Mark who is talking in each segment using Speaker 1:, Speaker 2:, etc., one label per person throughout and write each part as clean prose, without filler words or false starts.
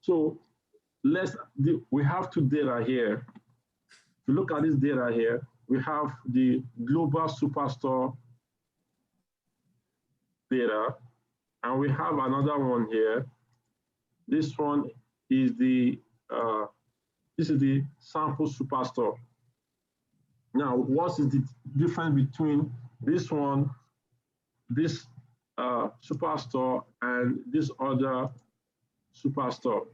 Speaker 1: So we have two data here. If you look at this data here, we have the global superstore data, and we have another one here. This one is the sample superstore. Now, what is the difference between this one, this superstore, and this other superstore?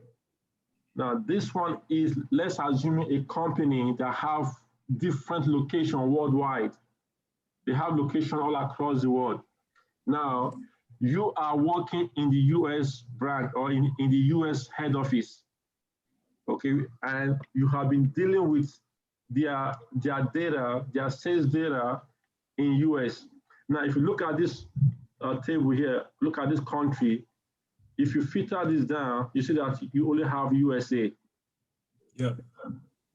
Speaker 1: Now, this one is, let's assume, a company that have different location worldwide. They have location all across the world. Now, you are working in the US branch or in the US head office, okay? And you have been dealing with their data, their sales data in US. Now, if you look at this table here, look at this country, if you filter this down, you see that you only have USA.
Speaker 2: Yeah.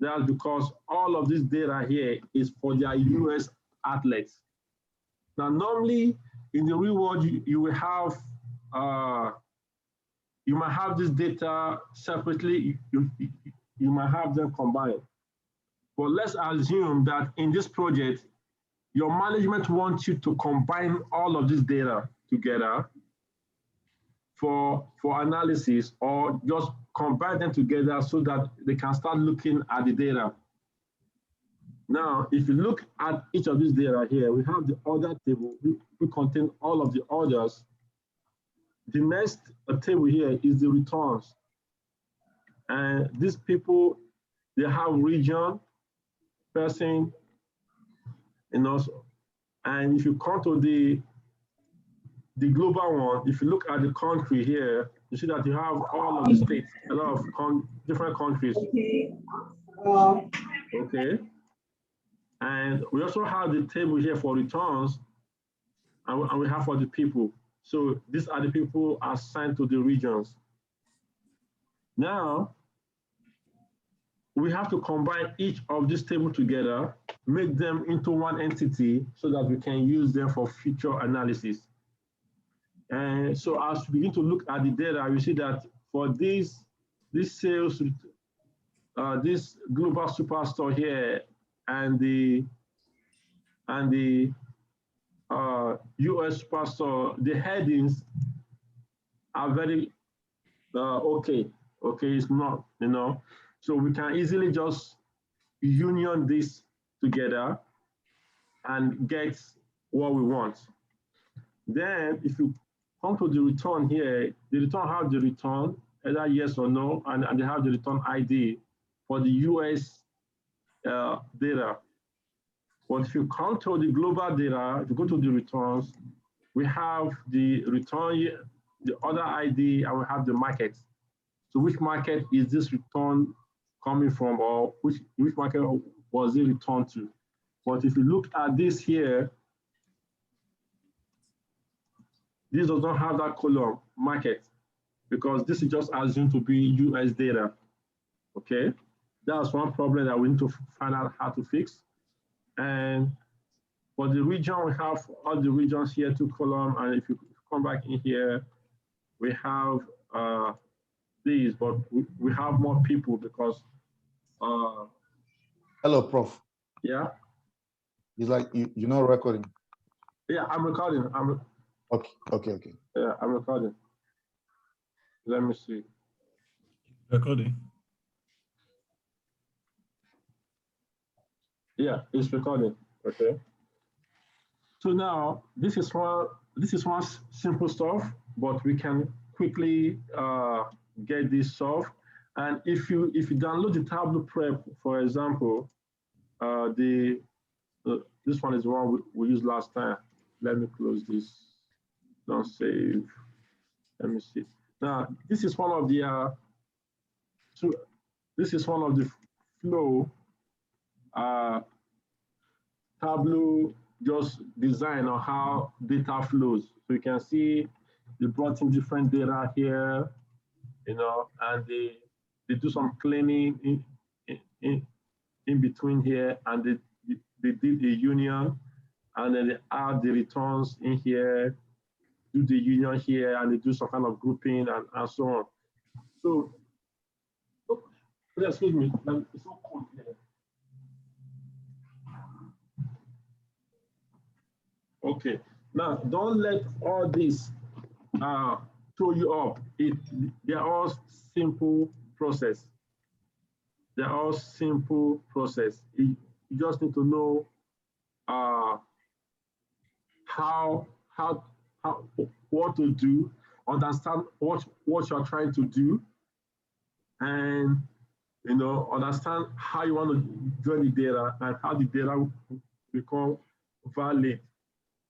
Speaker 1: That's because all of this data here is for their US outlets. Now, normally in the real world, you will have, you might have this data separately, you might have them combined. But let's assume that in this project, your management wants you to combine all of this data together for analysis, or just combine them together so that they can start looking at the data. Now, if you look at each of these data here, we have the order table, we contain all of the orders. The next table here is the returns. And these people, they have region, person, and also, and if you come to the global one, if you look at the country here, you see that you have all of the states, a lot of different countries.
Speaker 3: Okay.
Speaker 1: Okay. And we also have the table here for returns, and we have for the people. So these are the people assigned to the regions. Now, we have to combine each of these tables together, make them into one entity so that we can use them for future analysis. And so as we begin to look at the data, we see that for this sales, this global superstore here and the US superstore, the headings are very okay. It's not, so we can easily just union this together and get what we want. Then if you come to the return here, the return have the return, either yes or no, and they have the return ID for the US data. But if you come to the global data, if you go to the returns, we have the return, the order ID, and we have the market. So which market is this return coming from, or which market was it returned to? But if you look at this here, this does not have that column, market, because this is just assumed to be US data, okay? That's one problem that we need to find out how to fix. And for the region, we have all the regions here, 2 columns, and if you come back in here, we have these, but we have more people because.
Speaker 4: Hello, Prof.
Speaker 1: Yeah.
Speaker 4: It's like you're not recording.
Speaker 1: Yeah, I'm recording.
Speaker 4: Okay.
Speaker 1: Yeah, I'm recording. Let me see.
Speaker 2: Recording.
Speaker 1: Yeah, it's recording. Okay. So now this is one simple stuff, but we can quickly get this solved. And if you download the Tableau Prep, for example, this one is the one we used last time. Let me close this. Don't save. Let me see. Now this is one of the flow Tableau just design on how data flows. So you can see they brought in different data here, and they do some cleaning in between here, and they did a union, and then they add the returns in here, do the union here, and they do some kind of grouping and so on. So excuse me, it's so cold here. Okay, now don't let all this throw you up. They're all simple process. They're all simple process. You just need to know how what to do, understand what you're trying to do, and understand how you want to join the data and how the data will become valid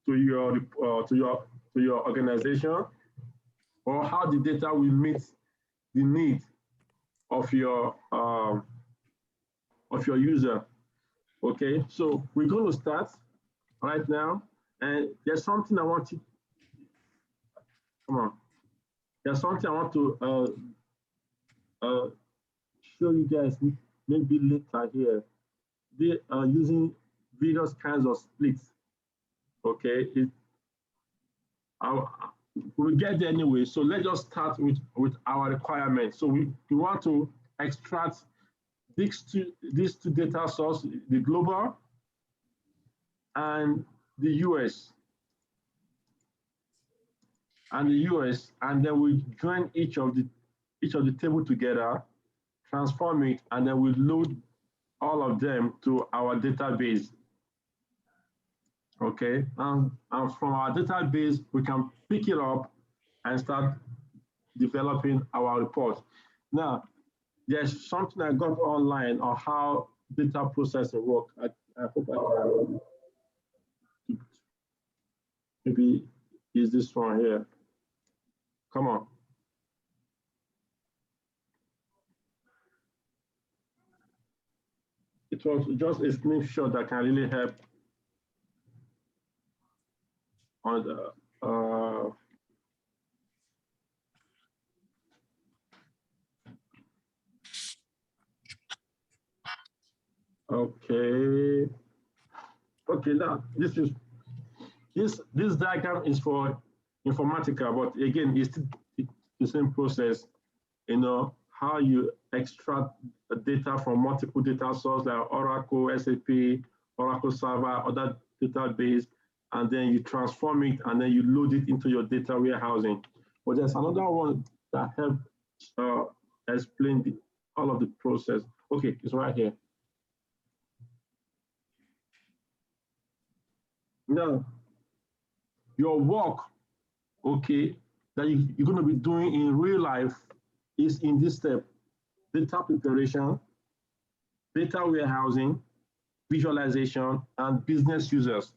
Speaker 1: to your organization, or how the data will meet the need of your user. Okay, so we're going to start right now, and there's something I want to There's something I want to show you guys maybe later here. They are using various kinds of splits. Okay, we'll get there anyway. So let's just start with our requirements. So we want to extract these two data sources, the global and the US. And then we join each of the table together, transform it, and then we load all of them to our database. Okay, and from our database, we can pick it up and start developing our report. Now, there's something I got online on how data processing work. I hope I can maybe use this one here. Come on. It was just a snapshot that can really help on the okay, now this diagram is for Informatica, but again, it's the same process, how you extract data from multiple data sources like Oracle, SAP, Oracle Server, other database, and then you transform it and then you load it into your data warehousing. But there's another one that helps explain all of the process. Okay, it's right here. Now, your work, okay, that you're going to be doing in real life is in this step: data preparation, data warehousing, visualization, and business users.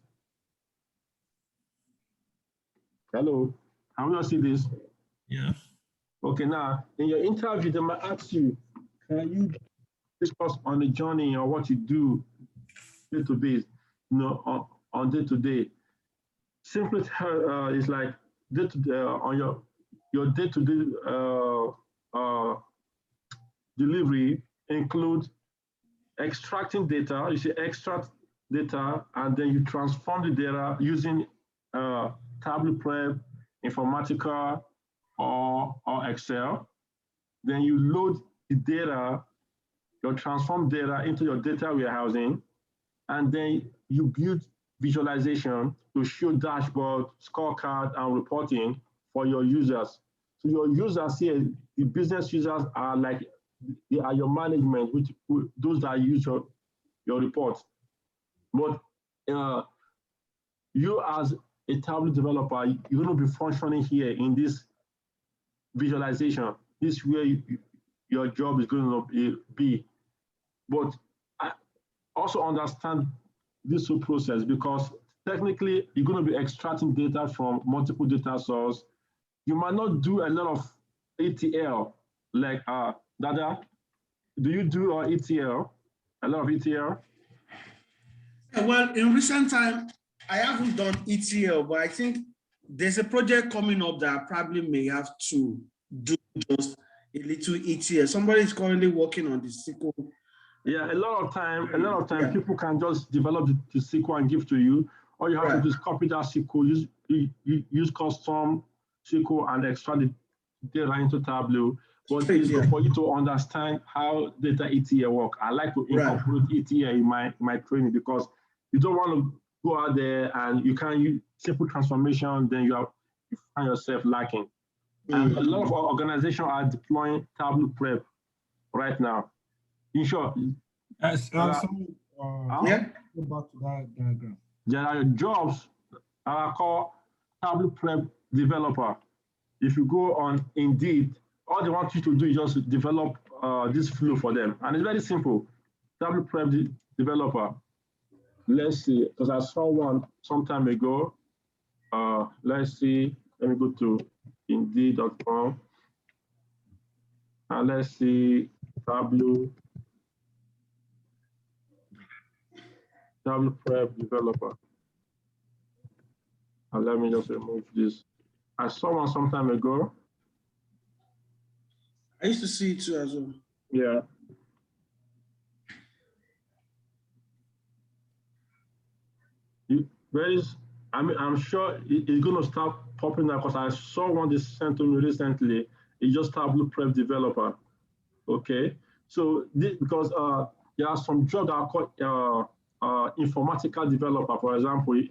Speaker 1: Hello, can we all see this?
Speaker 2: Yeah.
Speaker 1: Okay, now in your interview, they might ask you, can you discuss on the journey or what you do day to day, on day to day? Simply is like day to day on your day to day delivery include extracting data. You say extract data, and then you transform the data using Tableau Prep, Informatica, or Excel. Then you load the data, your transformed data, into your data warehousing, and then you build visualization to show dashboard, scorecard, and reporting for your users. So your users here, the business users are like, they are your management, those that use your reports. But you as a Tableau developer, you're going to be functioning here in this visualization. This is where your job is going to be. But I also understand this whole process, because technically you're going to be extracting data from multiple data sources. You might not do a lot of ETL, like Dada. Do you do ETL? A lot of ETL?
Speaker 3: Well, in recent time, I haven't done ETL, but I think there's a project coming up that I probably may have to do just a little ETL. Somebody is currently working on the SQL.
Speaker 1: Yeah, a lot of time, yeah, people can just develop the SQL and give to you. All you have to do is copy that SQL, use custom SQL and extract data into Tableau, but it's good for you to understand how data ETL work. I like to incorporate ETL in my training because you don't want to go out there and you can't use simple transformation, then you find yourself lacking. And a lot of organizations are deploying Tableau Prep right now. In short,
Speaker 5: Go back to that diagram.
Speaker 1: There are jobs that are called Tableau Prep developer. If you go on Indeed, all they want you to do is just develop this flow for them. And it's very simple. Tableau Prep developer. Let's see, because I saw one some time ago. Let's see, let me go to Indeed.com. And let's see Tableau Prep developer. And let me just remove this. I saw one some time ago.
Speaker 3: I used to see it too as well.
Speaker 1: Yeah. I'm sure it's going to start popping up because I saw one they sent to me recently. It's just Tableau Prep developer. Okay. So because there are some jobs that are called informatical developer. For example,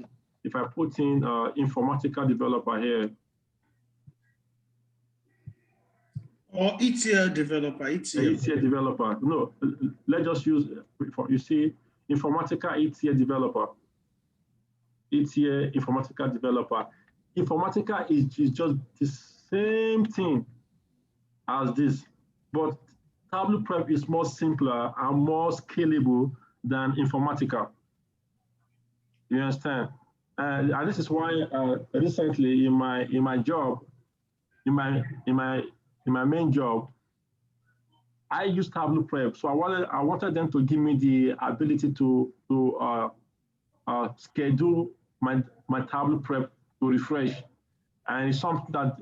Speaker 1: if I put in informatical developer here.
Speaker 3: Or ETL developer,
Speaker 1: ETL developer. No, let's just use, you see, informatical ETL developer. ETL informatical developer. Informatica is just the same thing as this, but Tableau Prep is more simpler and more scalable than Informatica. You understand? And this is why recently in my job, in my main job, I use Tableau Prep. So I wanted them to give me the ability to schedule my Tableau Prep to refresh, and it's something that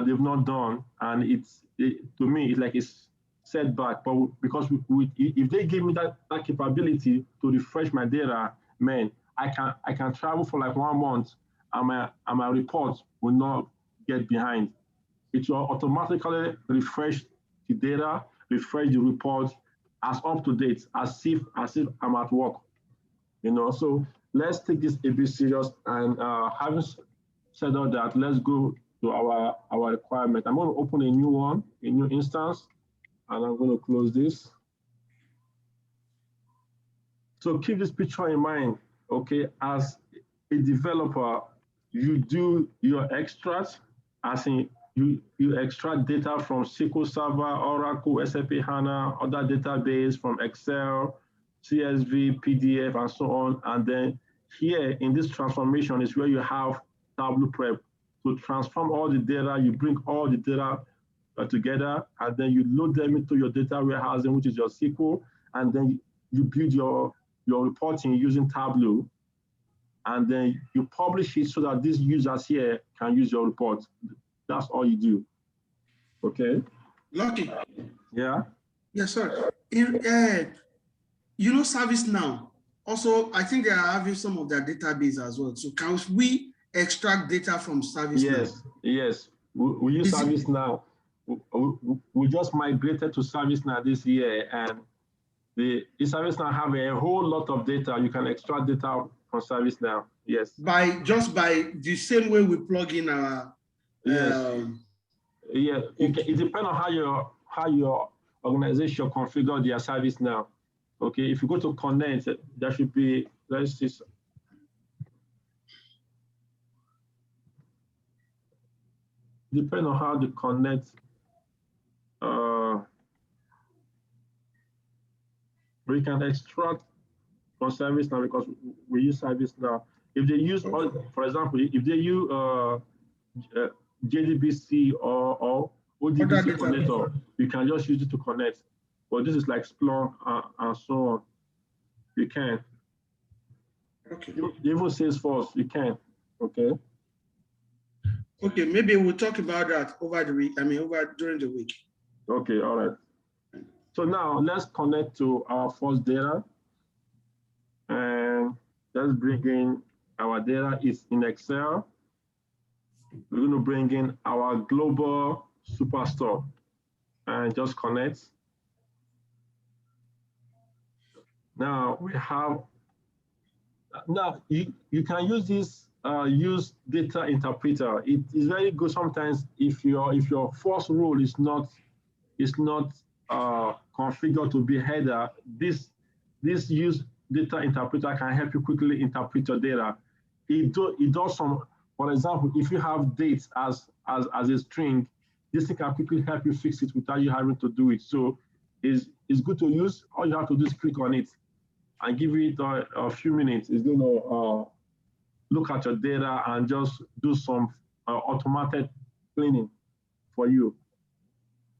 Speaker 1: they've not done, and to me it's like it's setback. But because if they give me that capability to refresh my data, man, I can travel for like 1 month, and my report will not get behind. It will automatically refresh the data, refresh the report as up to date, as if I'm at work. You know, so let's take this a bit serious, and having said all that, let's go to our requirement. I'm going to open a new one, a new instance, and I'm going to close this. So keep this picture in mind, okay? As a developer, you do your extracts, as in you extract data from SQL Server, Oracle, SAP HANA, other database from Excel, CSV, PDF, and so on. And then here in this transformation is where you have Tableau Prep. To transform all the data, you bring all the data together, and then you load them into your data warehousing, which is your SQL, and then you build your reporting using Tableau, and then you publish it so that these users here can use your report. That's all you do. Okay?
Speaker 3: Lucky.
Speaker 1: Yeah?
Speaker 3: Yes, sir. You know, ServiceNow. Also, I think they are having some of their database as well. So can we extract data from ServiceNow?
Speaker 1: Yes. We use ServiceNow. We just migrated to ServiceNow this year, and the ServiceNow have a whole lot of data. You can extract data from ServiceNow. Yes. By
Speaker 3: the same way we plug in our.
Speaker 1: Yeah. It depends on how your organization configure their ServiceNow. Okay. If you go to connect, there should be, let's see. Depend on how the connect. We can extract from ServiceNow because we use ServiceNow. If they use, for example, if they use JDBC or ODBC connector, you can just use it to connect. But this is like Splunk and so on. You can.
Speaker 3: Okay.
Speaker 1: Even Salesforce, you can. Okay.
Speaker 3: Okay, maybe we'll talk about that over during the week.
Speaker 1: Okay, all right. So now let's connect to our first data, and let's bring in our data. Is in Excel. We're going to bring in our global Superstore and just connect. Now we have, now you can use this use data interpreter. It is very good sometimes if your first role is not configured to be header. This use data interpreter can help you quickly interpret your data. It does some, for example, if you have dates as a string, this thing can quickly help you fix it without you having to do it. So it's good to use. All you have to do is click on it and give it a few minutes. It's going to look at your data and just do some automated cleaning for you.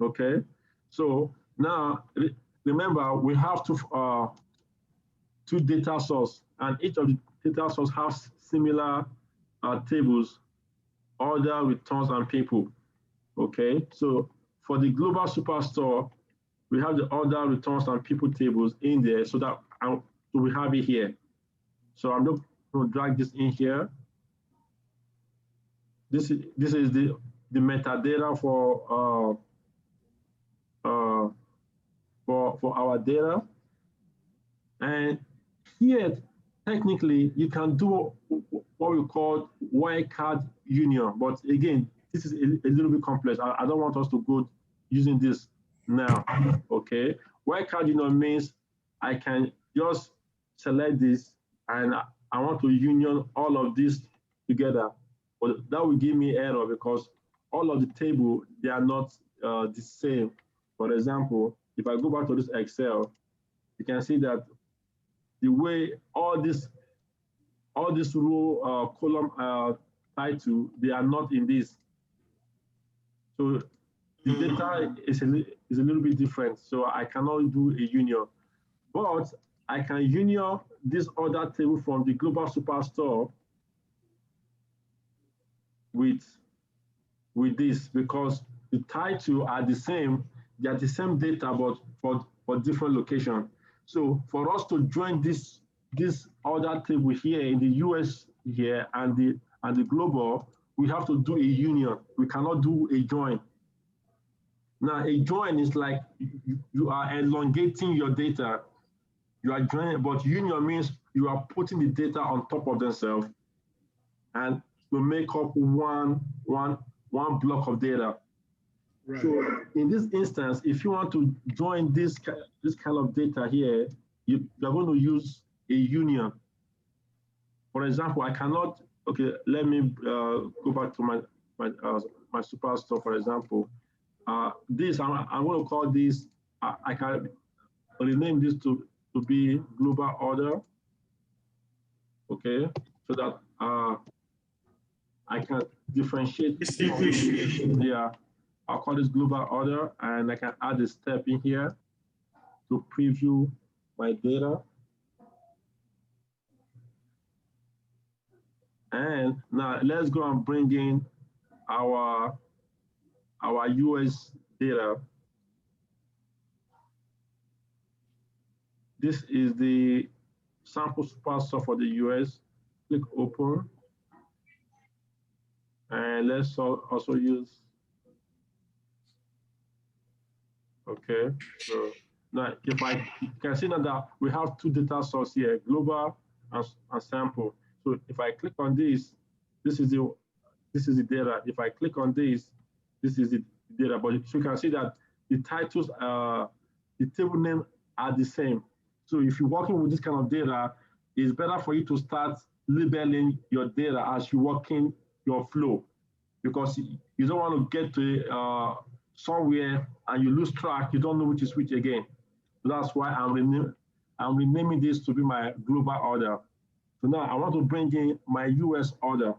Speaker 1: Okay, so now remember we have two data sources, and each of the data sources has similar tables, order, returns, and people. Okay, so for the global superstore, we have the order, returns, and people tables in there, so that so we have it here. So I'm going to drag this in here. This is the metadata for our data, and here technically you can do what we call wildcard union, but again, this is a little bit complex. I don't want us to go using this now. Okay, wildcard union means I can just select this and I want to union all of this together, but that will give me error because all of the table, they are not the same. For example, if I go back to this Excel, you can see that the way all this row column title, they are not in this. So the data is a little bit different. So I cannot do a union, but I can union this other table from the global superstore with this, because the title are the same. They are the same data, but for different location. So for us to join this other table here in the US here and the global, we have to do a union. We cannot do a join. Now a join is like you are elongating your data. You are joining, but union means you are putting the data on top of themselves and to make up one block of data. Right. So in this instance, if you want to join this kind of data here, you're going to use a union. For example, I cannot. Okay, let me go back to my superstore. For example, this I'm going to call this. I can rename this to be global order. Okay, so that I can differentiate. Yeah. I'll call this global order, and I can add a step in here to preview my data. And now let's go and bring in our US data. This is the sample superstore for the US. Click open. And let's also use. Okay, so now if you can see now that we have two data sources here, global and sample. So if I click on this is the data. If I click on this is the data. But you can see that the titles, the table name are the same. So if you're working with this kind of data, it's better for you to start labeling your data as you're working your flow, because you don't want to get to somewhere and you lose track, you don't know which is which again. So that's why I'm renaming this to be my global order. So now I want to bring in my US order.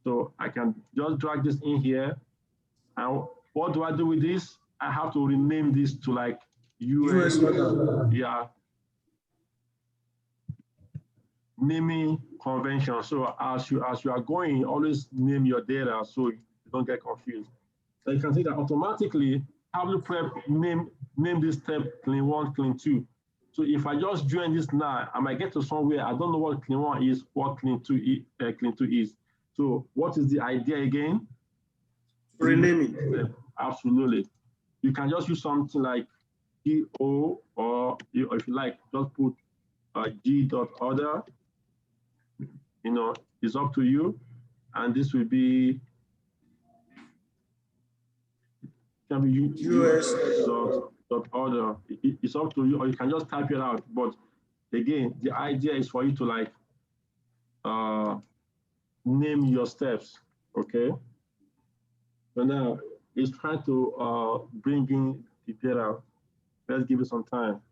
Speaker 1: So I can just drag this in here. And what do I do with this? I have to rename this to like US order. Yeah. Naming convention. So as you are going, always name your data so you don't get confused. So you can see that automatically Tableau Prep name this step clean 1, clean 2. So if I just join this now, I might get to somewhere I don't know what clean 1 is, what clean 2 is. So what is the idea again?
Speaker 3: Rename it.
Speaker 1: Absolutely. You can just use something like GO, or if you like, just put G.order. It's up to you. And this will be can be US.order. It's up to you, or you can just type it out. But again, the idea is for you to like name your steps. Okay. So now it's trying to bring in the data. Let's give it some time.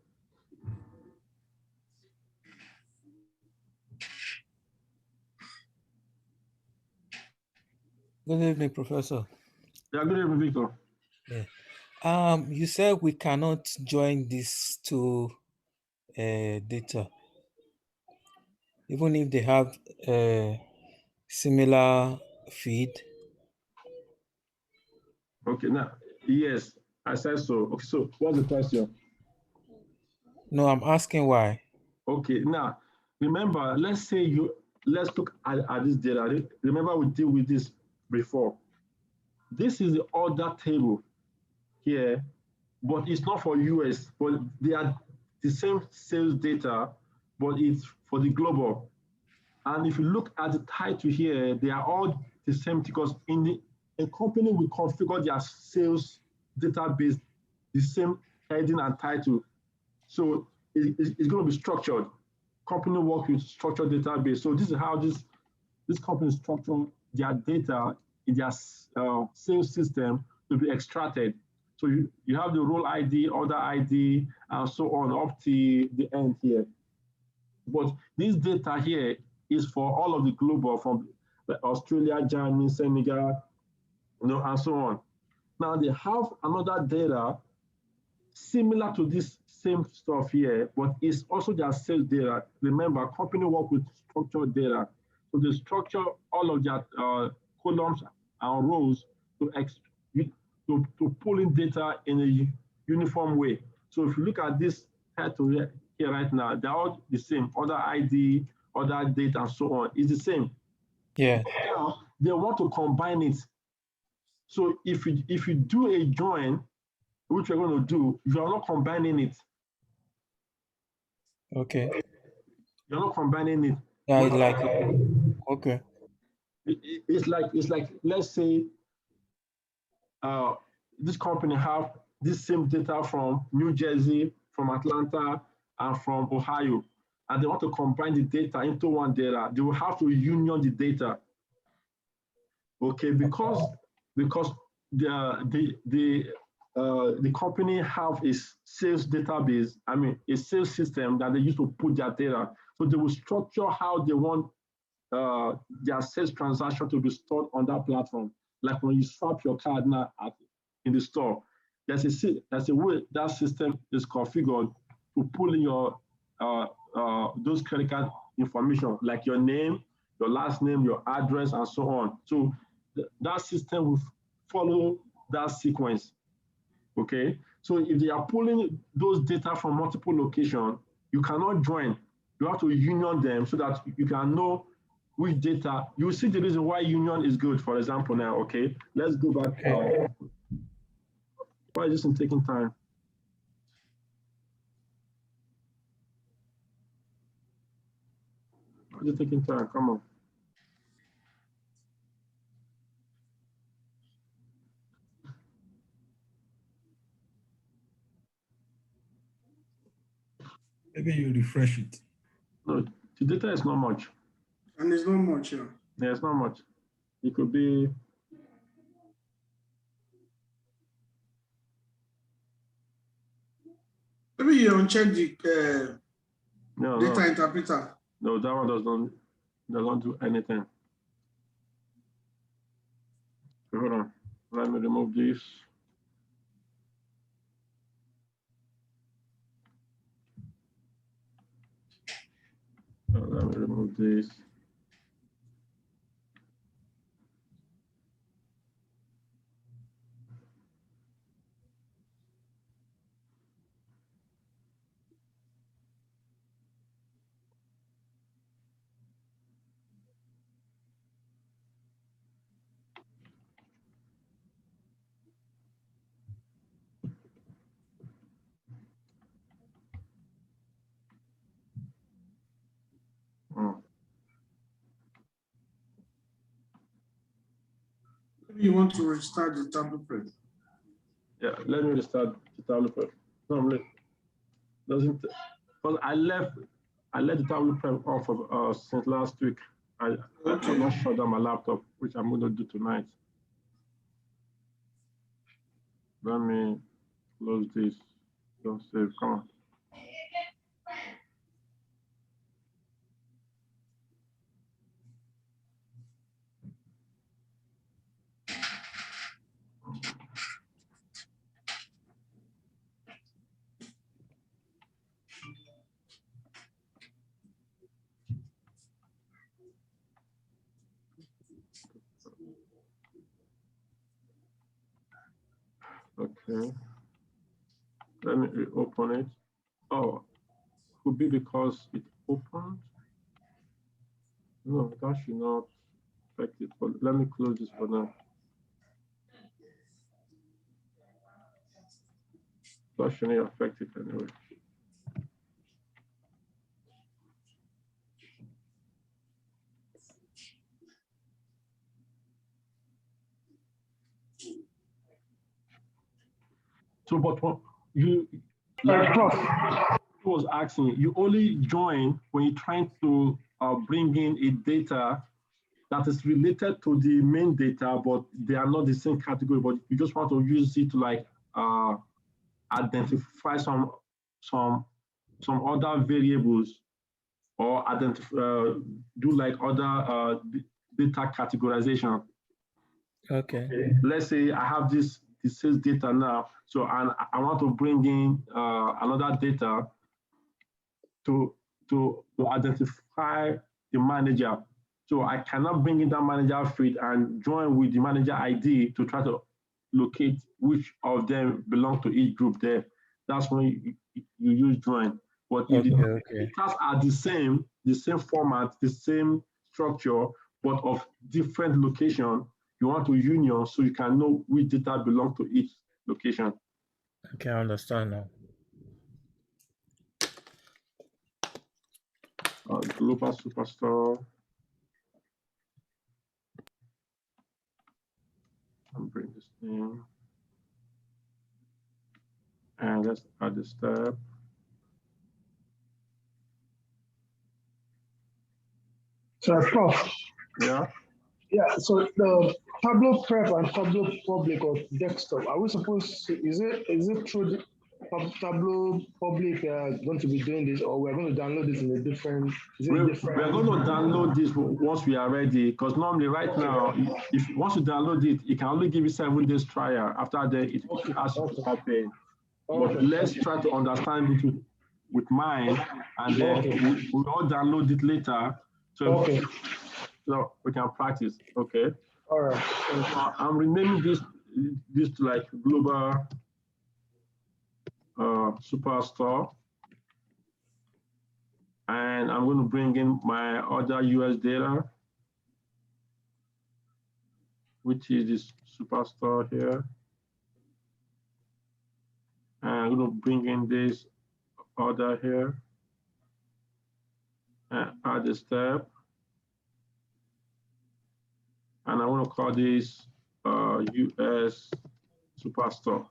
Speaker 6: Good evening, Professor.
Speaker 1: Yeah, good evening, Victor.
Speaker 6: Yeah. You said we cannot join these two data, even if they have a similar feed.
Speaker 1: Okay, now, yes, I said so. Okay, so what's the question?
Speaker 6: No, I'm asking why.
Speaker 1: Okay, now, remember, let's look at this data. Remember, we deal with this before. This is the order table here, but it's not for US, but they are the same sales data, but it's for the global. And if you look at the title here, they are all the same because a company will configure their sales database the same heading and title. So it's going to be structured. Company work with structured database. So this is how this company structure their data in their sales system to be extracted. So you have the role ID, order ID, and so on up to the end here. But this data here is for all of the global, from Australia, Germany, Senegal, and so on. Now they have another data similar to this same stuff here, but it's also their sales data. Remember, company work with structured data. So they structure all of their columns and rows to pull in data in a uniform way. So if you look at this title here right now, they're all the same. Order ID, order date, and so on. It's the same.
Speaker 6: Yeah.
Speaker 1: Now they want to combine it. So if you do a join, which we're going to do, you are not combining it.
Speaker 6: Okay.
Speaker 1: You're not combining it.
Speaker 6: Yeah, like okay.
Speaker 1: It's like let's say this company have this same data from New Jersey, from Atlanta, and from Ohio, and they want to combine the data into one data. They will have to union the data. Okay, because the company have a sales database, a sales system that they use to put their data. So they will structure how they want their sales transaction to be stored on that platform. Like when you swap your card now in the store, there's a way that system is configured to pull in your those credit card information, like your name, your last name, your address, and so on. So that system will follow that sequence. Okay, so if they are pulling those data from multiple locations, you cannot join. You have to union them so that you can know which data. You will see the reason why union is good. For example, now, okay, let's go back.
Speaker 6: Okay.
Speaker 1: Why is this taking time? Why is it taking time? Come on.
Speaker 2: Maybe you refresh it.
Speaker 1: No, the data is not much.
Speaker 3: And it's not much, yeah.
Speaker 1: Yeah, it's not much. It could be.
Speaker 3: Maybe you uncheck the
Speaker 1: No,
Speaker 3: data interpreter.
Speaker 1: No, that one doesn't do anything. Hold on. Let me remove this. Let me remove this.
Speaker 3: You want to restart the Tableau Prep?
Speaker 1: Yeah, let me restart the Tableau Prep. No, doesn't, because I left the Tableau Prep off of since last week. I'm not sure that my laptop, which I'm going to do tonight. Let me close this. Don't save. Come on. Okay. Let me open it. Oh, could be because it opened. No, that should not affect it. But let me close this for now. That shouldn't affect it anyway. So, but what you like was asking, you only join when you're trying to bring in a data that is related to the main data, but they are not the same category. But you just want to use it to like identify some other variables, or identify do like other data categorization.
Speaker 6: Okay.
Speaker 1: Let's say I have this sales data now, so and I want to bring in another data to identify the manager. So I cannot bring in that manager feed and join with the manager ID to try to locate which of them belong to each group there. That's when you use join. But if the data are the same format, the same structure, but of different location, you want to union so you can know which data belong to each location.
Speaker 6: Okay, I understand now.
Speaker 1: Global Superstore. I'll bring this in. And let's add the step.
Speaker 5: So, Prof.
Speaker 1: Yeah.
Speaker 5: Yeah, so the Tableau Prep and Tableau Public or desktop, are we supposed to, is it through the Tableau Public going to be doing this, or we're going to download this in a different,
Speaker 1: We're going to download this once we are ready, because normally right now, if once you download it, it can only give you 7 days trial. After that, it asks you to start paying. But let's try to understand it with mine, and then we'll all download it later. So, so we can practice. Okay.
Speaker 5: All right.
Speaker 1: I'm renaming this to like Global Superstore, and I'm going to bring in my other US data, which is this Superstore here. And I'm going to bring in this order here and add a step. And I want to call this US Superstore.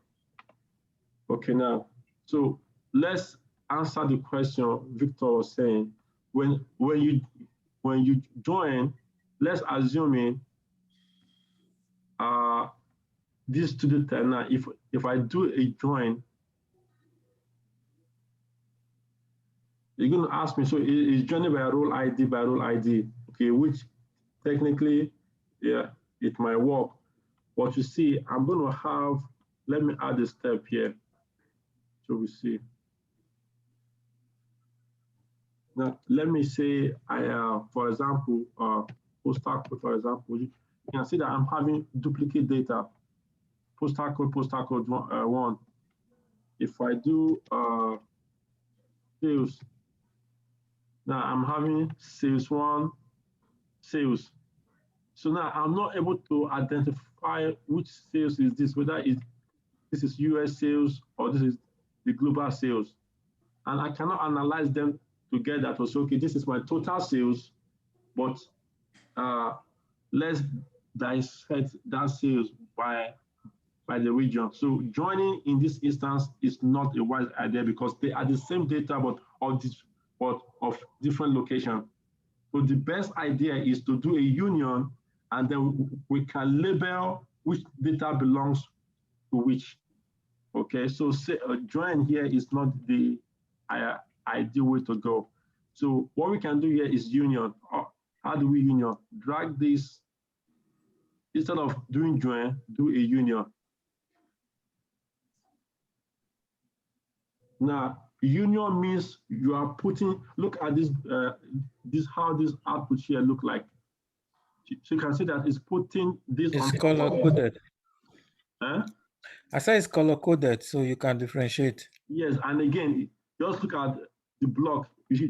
Speaker 1: Okay, now, so let's answer the question Victor was saying. When you join, let's assume this student now, if I do a join, you're going to ask me, so is joining by role ID, okay, which technically, yeah, it might work. But you see, I'm going to have, let me add a step here. So we see. Now, let me say, for example, postal code, for example, you can see that I'm having duplicate data. Postal code 1. If I do sales, now I'm having sales 1, sales. So now I'm not able to identify which sales is this, whether this is US sales or this is the global sales. And I cannot analyze them together to say, okay, this is my total sales, but let's dissect that sales by the region. So joining in this instance is not a wise idea because they are the same data but of different location. So the best idea is to do a union, and then we can label which data belongs to which. Okay, so join here is not the ideal way to go. So what we can do here is union. How do we union? Drag this, instead of doing join, do a union. Now, union means you are putting, look at this, how this output here look like. So you can see that it's putting this
Speaker 6: It's
Speaker 1: on
Speaker 6: color coded.
Speaker 1: Huh?
Speaker 6: I say it's color coded, so you can differentiate.
Speaker 1: Yes, and again, just look at the block. So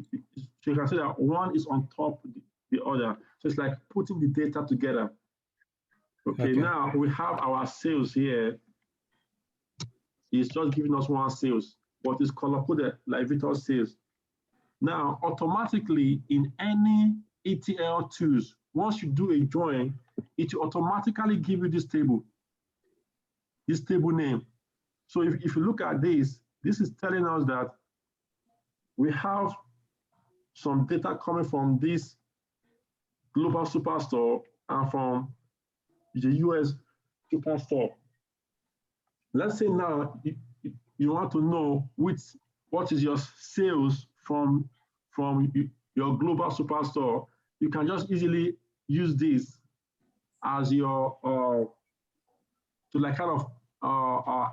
Speaker 1: you can see that one is on top of the other. So it's like putting the data together. Okay, now we have our sales here. It's just giving us one sales, but it's color coded like Victor says. Now, automatically in any ETL tools, once you do a join, it will automatically give you this table name. So if you look at this is telling us that we have some data coming from this global superstore and from the US superstore. Let's say now you want to know what is your sales from your global superstore. You can just easily use this as your to like kind of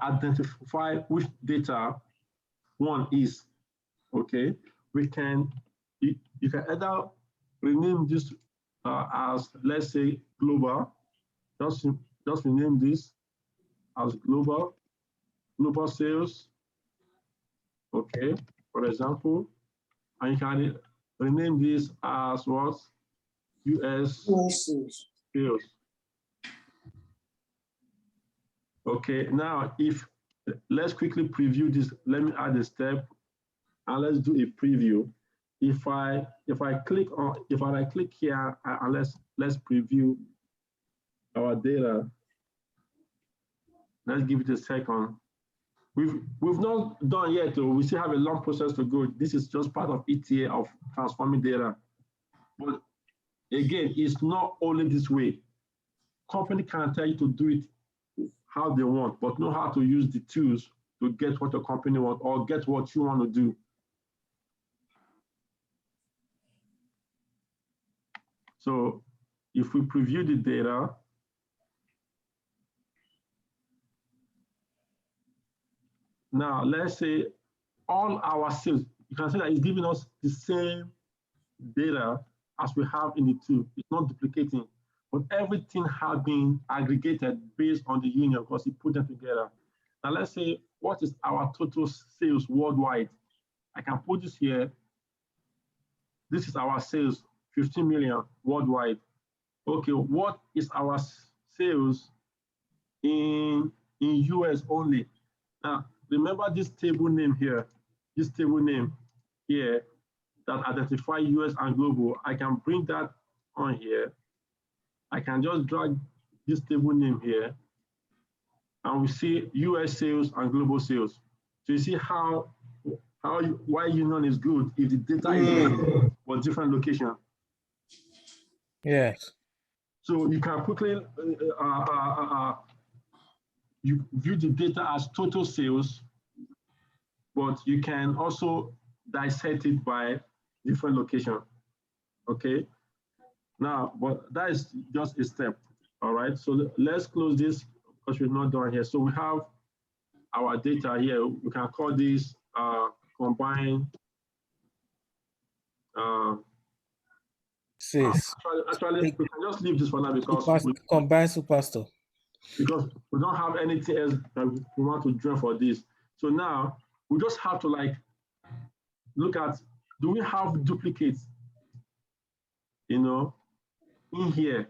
Speaker 1: identify which data one is. Okay, you can either rename this as, let's say, global. Just rename this as global sales. Okay, for example, and you can rename this as what? US sales. Okay, now let's quickly preview this. Let me add a step and let's do a preview. If I click here and let's preview our data. Let's give it a second. We've not done yet, though. We still have a long process to go. This is just part of ETA of transforming data. But again, it's not only this way. Company can tell you to do it how they want, but know how to use the tools to get what your company wants or get what you want to do. So if we preview the data, now let's say all our sales, you can see that it's giving us the same data as we have in the tool. It's not duplicating, but everything has been aggregated based on the union because we put them together. Now let's say, what is our total sales worldwide? I can put this here. This is our sales, 15 million worldwide. Okay, what is our sales in US only? Now, remember this table name here, that identify US and global. I can bring that on here. I can just drag this table name here, and we see US sales and global sales. So you see why union is good if the data is for different location.
Speaker 6: Yes.
Speaker 1: So you can quickly you view the data as total sales, but you can also dissect it by different location. Okay. Now, but that is just a step. All right. So let's close this because we're not done here. So we have our data here. We can call this combine. Actually, we can just leave this for now because
Speaker 6: combine superstore.
Speaker 1: Because we don't have anything else that we want to join for this. So now we just have to like look at, do we have duplicates, in here?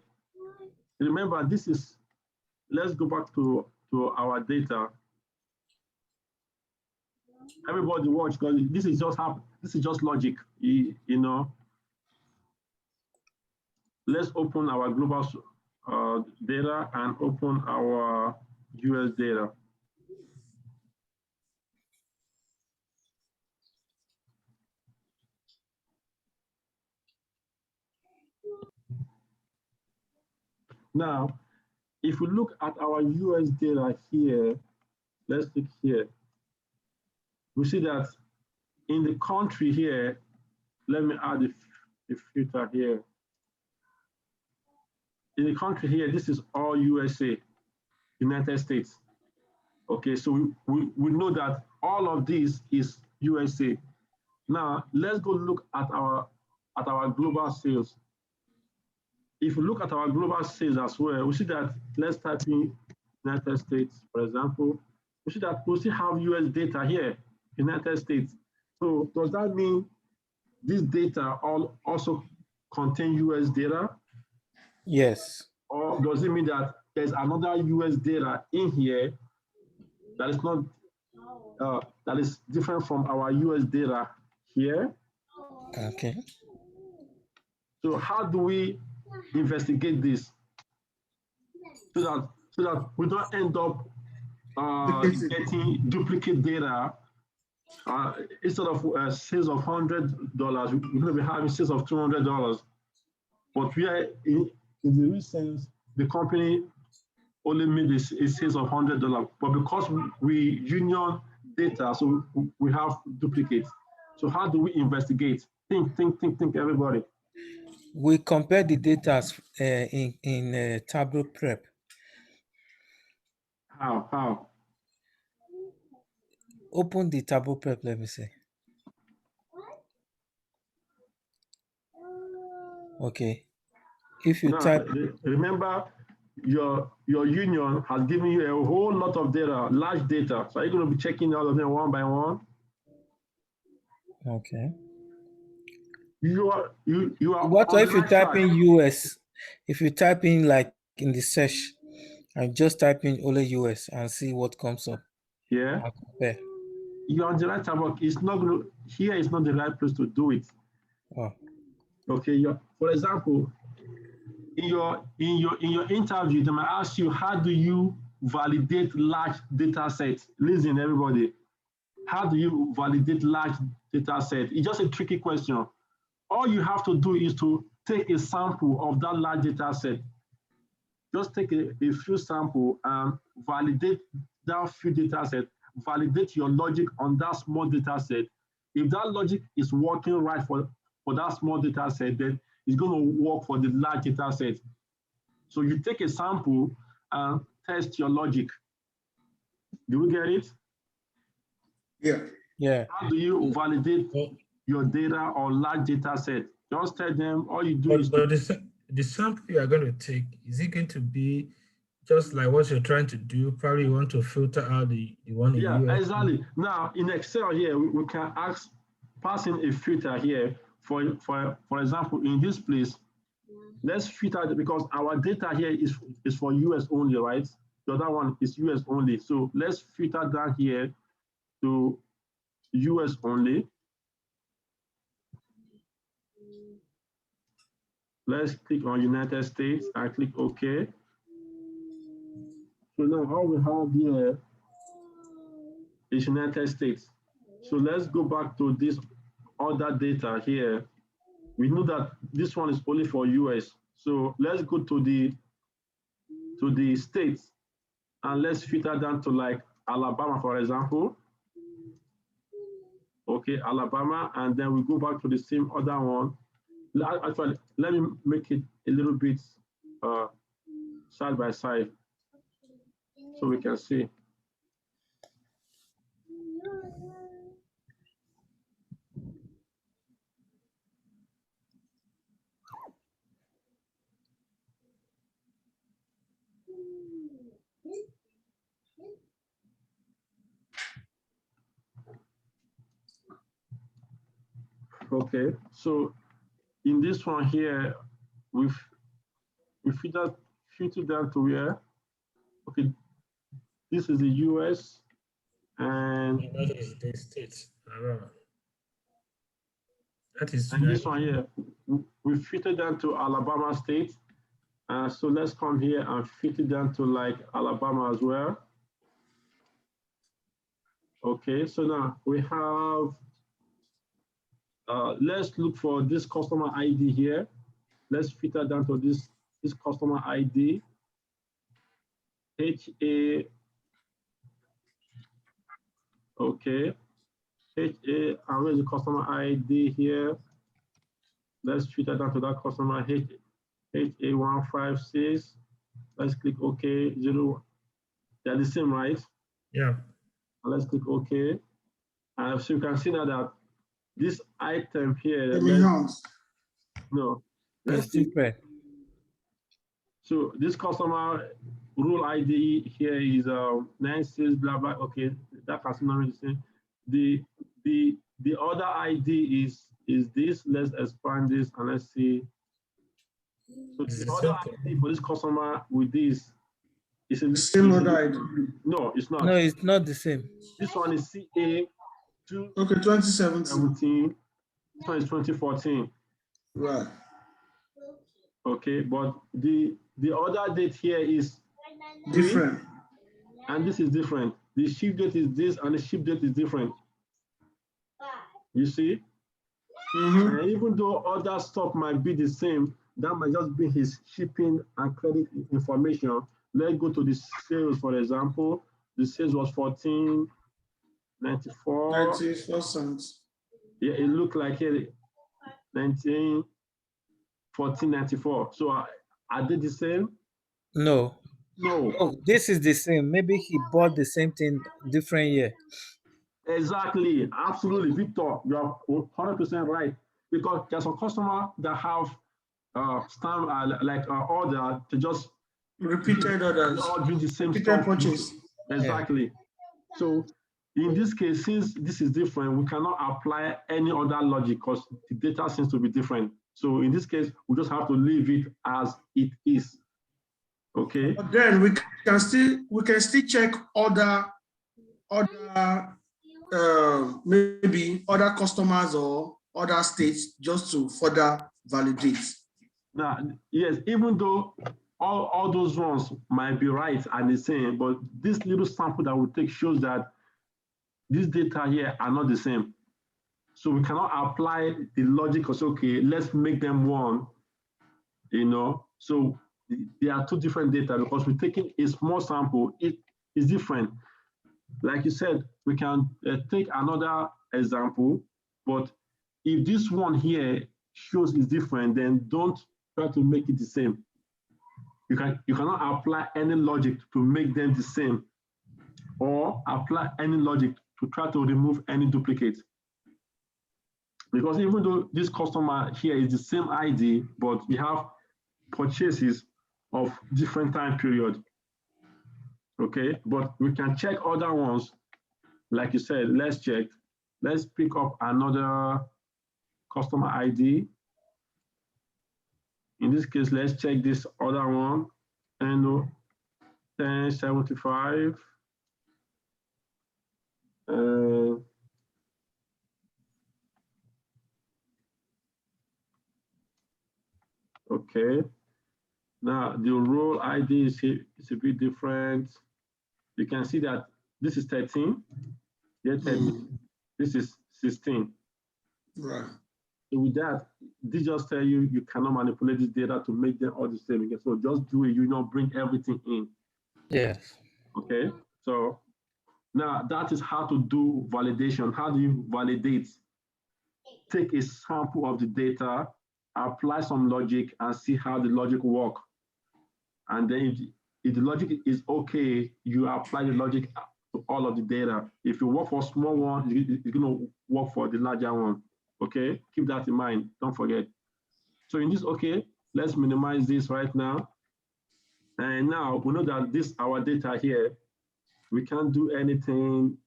Speaker 1: Remember, this is, let's go back to our data. Everybody watch, because this is just logic, Let's open our global data and open our US data. Now, if we look at our US data here, let's click here. We see that in the country here, let me add a filter here. In the country here, this is all USA, United States. Okay, so we know that all of this is USA. Now, let's go look at our global sales. If we look at our global sales as well, we see that, let's type in United States, for example. We see that we still have US data here, United States. So does that mean this data also contain US data?
Speaker 6: Yes.
Speaker 1: Or does it mean that there's another US data in here that is not that is different from our US data here?
Speaker 6: Okay.
Speaker 1: So how do we investigate this so that we don't end up getting duplicate data? Instead of sales of $100, we're going to be having sales of $200. But we are in the recent, the company only made a sales of $100. But because we union data, so we have duplicates. So how do we investigate? Think, everybody.
Speaker 6: We compare the data in Tableau Prep.
Speaker 1: How?
Speaker 6: Open the Tableau Prep, let me see. Okay. If you
Speaker 1: Now,
Speaker 6: type,
Speaker 1: remember, your union has given you a whole lot of data, large data. So are you going to be checking all of them one by one?
Speaker 6: okay.
Speaker 1: You are
Speaker 6: What
Speaker 1: on
Speaker 6: if
Speaker 1: the
Speaker 6: you
Speaker 1: right
Speaker 6: type
Speaker 1: track.
Speaker 6: in US? If you type in like in the search and just type in only US and see what comes up.
Speaker 1: Yeah.
Speaker 6: I'll compare.
Speaker 1: You're on the right track, but it's not going to, here is not the right place to do it.
Speaker 6: Oh.
Speaker 1: Okay. For example, in your interview, they might ask you, how do you validate large data sets? Listen, everybody. How do you validate large data set? It's just a tricky question. All you have to do is to take a sample of that large data set. Just take a few samples and validate that few data set, validate your logic on that small data set. If that logic is working right for that small data set, then it's going to work for the large data set. So you take a sample and test your logic. Do we get it?
Speaker 3: Yeah.
Speaker 1: How do you validate your data or large data set? Just tell them all you do is.
Speaker 2: But the sample you are going to take, is it going to be just like what you're trying to do? Probably you want to filter out the one in
Speaker 1: Yeah,
Speaker 2: US.
Speaker 1: exactly. Now in Excel here, we can pass in a filter here. For example, in this place, let's filter it because our data here is for US only, right? The other one is US only. So let's filter down here to US only. Let's click on United States and click OK. So now all we have here is United States. So let's go back to this other data here. We know that this one is only for US. So let's go to the states and let's filter down to like Alabama, for example. Okay, Alabama, and then we go back to the same other one. Actually, let me make it a little bit side by side so we can see. Okay, so in this one here, we filter down to where? Okay, this is the US, and
Speaker 2: That is the States. That is.
Speaker 1: And this one here, we filter down to Alabama State, So let's come here and fit it down to like Alabama as well. Okay, so now we have, let's look for this customer ID here. Let's filter down to this customer ID, HA, okay, HA, and where's the customer ID here? Let's filter down to that customer HA156. Let's click OK, 0. They're the same, right?
Speaker 2: Yeah.
Speaker 1: And let's click OK. And so you can see now that this item here, no,
Speaker 6: It's different.
Speaker 1: So this customer rule ID here is 96 blah blah. Okay, that has not really the same. The other ID is this. Let's expand this and let's see. So the other ID for this customer with this is a
Speaker 3: same other ID.
Speaker 1: No, it's not.
Speaker 6: No, it's not the same.
Speaker 1: This one is CA 2.
Speaker 3: Okay, 2017.
Speaker 1: This one is 2014.
Speaker 3: Right.
Speaker 1: Okay, but the other date here is
Speaker 3: different,
Speaker 1: and this is different. The ship date is this, and the ship date is different. You see?
Speaker 3: Mm-hmm.
Speaker 1: And even though other stuff might be the same, that might just be his shipping and credit information. Let's go to the sales, for example. The sales was 14.94.
Speaker 3: 94 cents.
Speaker 1: Yeah, it looked like here 14.94. So are they the same?
Speaker 6: No.
Speaker 1: No.
Speaker 6: Oh, this is the same. Maybe he bought the same thing different year.
Speaker 1: Exactly. Absolutely, Victor. You are 100% right. Because there's a customer that have order to just
Speaker 3: repeated orders.
Speaker 1: All do the same
Speaker 3: repeated
Speaker 1: stuff.
Speaker 3: purchase.
Speaker 1: Exactly. Yeah. So in this case, since this is different, we cannot apply any other logic because the data seems to be different. So in this case, we just have to leave it as it is. Okay.
Speaker 3: But then we can still check other maybe other customers or other states just to further validate.
Speaker 1: Now, yes, even though all those ones might be right and the same, but this little sample that we take shows that these data here are not the same. So we cannot apply the logic of, okay, let's make them one, you know. So there are two different data because we're taking a small sample, it is different. Like you said, we can take another example, but if this one here shows is different, then don't try to make it the same. You cannot apply any logic to make them the same or apply any logic to try to remove any duplicate. Because even though this customer here is the same ID, but we have purchases of different time period. Okay, but we can check other ones. Like you said, let's check. Let's pick up another customer ID. In this case, let's check this other one, NO 1075. Okay. Now the role ID is a bit different. You can see that this is 13. Yeah, 13. This is 16.
Speaker 3: Right.
Speaker 1: So with that, this just tell you you cannot manipulate this data to make them all the same again. So just do it, you know, bring everything in.
Speaker 6: Yes.
Speaker 1: Okay. So now that is how to do validation. How do you validate? Take a sample of the data, apply some logic, and see how the logic works. And then if the logic is okay, you apply the logic to all of the data. If you work for a small one, it's going to work for the larger one. Okay, keep that in mind. Don't forget. So in this, okay, let's minimize this right now. And now we know that this our data here. We can't do anything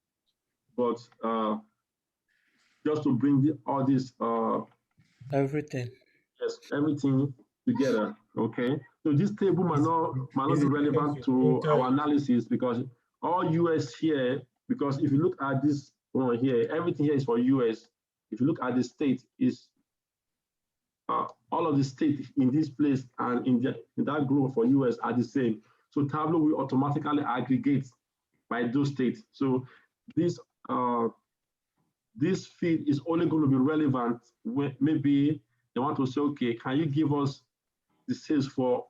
Speaker 1: but just to bring all this
Speaker 6: everything.
Speaker 1: Yes, everything together. Okay. So this table might not be relevant to our analysis because all US here, because if you look at this one here, everything here is for US. If you look at the state, is all of the states in this place and in that group for US are the same. So Tableau will automatically aggregate by those states. So this this feed is only going to be relevant when maybe they want to say, okay, can you give us the sales for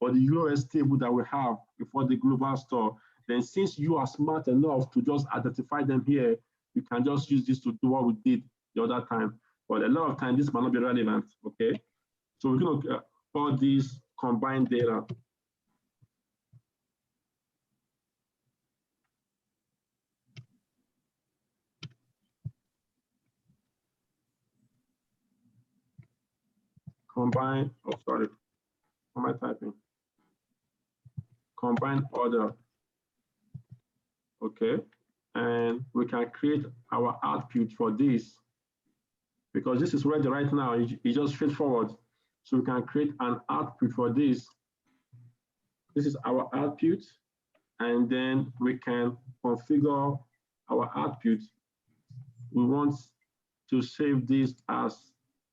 Speaker 1: the US table that we have before the global store? Then since you are smart enough to just identify them here, you can just use this to do what we did the other time. But a lot of times this might not be relevant, okay? So we're going to call this combined data. Combine, oh, sorry, what am I typing? Combine order, okay? And we can create our output for this because this is ready right now. It's just straightforward. So we can create an output for this. This is our output. And then we can configure our output. We want to save this as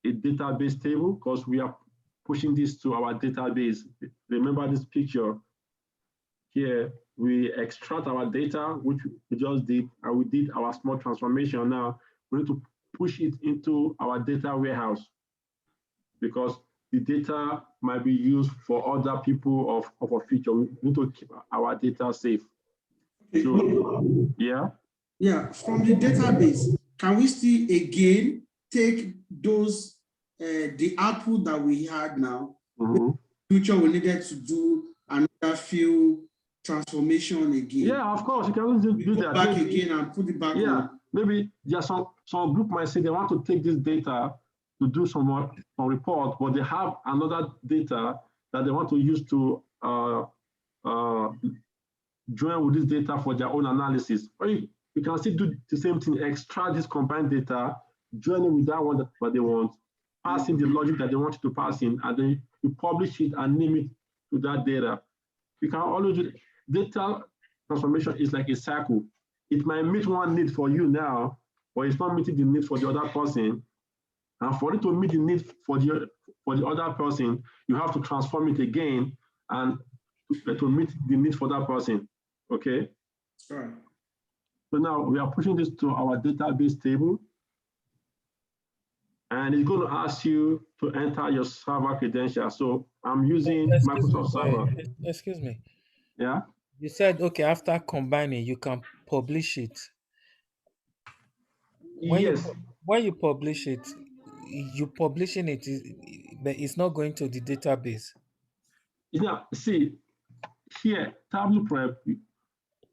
Speaker 1: a database table because we are pushing this to our database. Remember this picture here, we extract our data, which we just did, and we did our small transformation. Now we need to push it into our data warehouse because the data might be used for other people of a feature. We need to keep our data safe.
Speaker 3: Okay.
Speaker 1: So, yeah.
Speaker 3: Yeah, from the database, can we still again take those, the output that we had now, future we needed to do another few transformation again?
Speaker 1: Yeah, of course, you can always do that.
Speaker 3: Back again and put it back on.
Speaker 1: Maybe there's some group might say they want to take this data to do some report, but they have another data that they want to use to join with this data for their own analysis. Or you can still do the same thing, extract this combined data, join it with that one that they want, pass in the logic that they want you to pass in, and then you publish it and name it to that data. You can always do data transformation is like a cycle. It might meet one need for you now, but it's not meeting the need for the other person. And for it to meet the need for the other person, you have to transform it again and to meet the need for that person. Okay.
Speaker 3: Sure.
Speaker 1: So now we are pushing this to our database table. And it's going to ask you to enter your server credentials. So I'm using Microsoft Server.
Speaker 6: Excuse me.
Speaker 1: Yeah.
Speaker 6: You said, okay, after combining, you can publish it.
Speaker 1: Yes.
Speaker 6: When you publish it, you publishing it, but it's not going to the database.
Speaker 1: Yeah, see, here, Tableau Prep,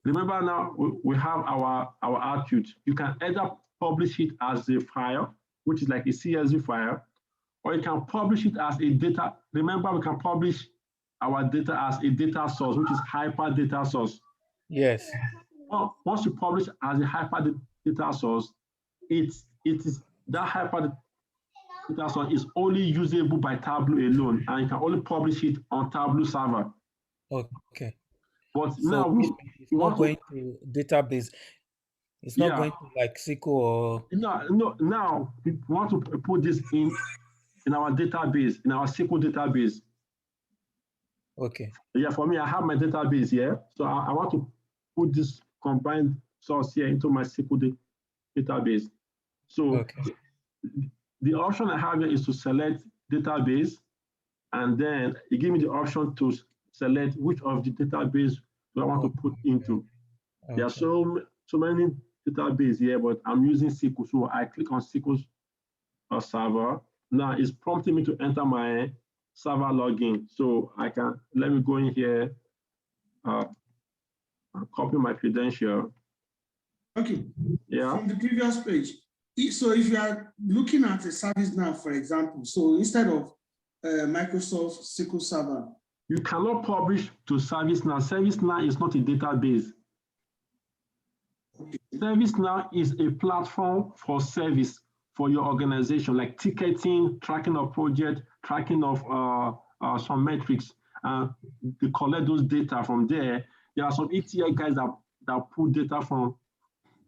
Speaker 1: remember now we have our output. You can either publish it as a file, which is like a CSV file, or you can publish it as a data. Remember, we can publish our data as a data source, which is hyper data source.
Speaker 6: Yes.
Speaker 1: Well, once you publish as a hyper data source, it is that hyper data source is only usable by Tableau alone, and you can only publish it on Tableau server.
Speaker 6: Okay.
Speaker 1: But
Speaker 6: so
Speaker 1: now
Speaker 6: it's not going to database. It's not going to like SQL or
Speaker 1: no. Now we want to put this in our database, in our SQL database.
Speaker 6: Okay.
Speaker 1: Yeah, for me, I have my database here, so I want to put this combined source here into my SQL database. So the option I have here is to select database, and then it gives me the option to select which of the database do I want to put into. There are so many databases here, but I'm using SQL, so I click on SQL server. Now it's prompting me to enter my server login, so I can let me go in here, copy my credential.
Speaker 3: Okay.
Speaker 1: Yeah.
Speaker 3: From the previous page. So if you are looking at a service now, for example, so instead of Microsoft SQL Server,
Speaker 1: you cannot publish to ServiceNow. ServiceNow is not a database. Okay. ServiceNow is a platform for service for your organization, like ticketing, tracking of project, tracking of some metrics. They collect those data from there. There are some ETL guys that pull data from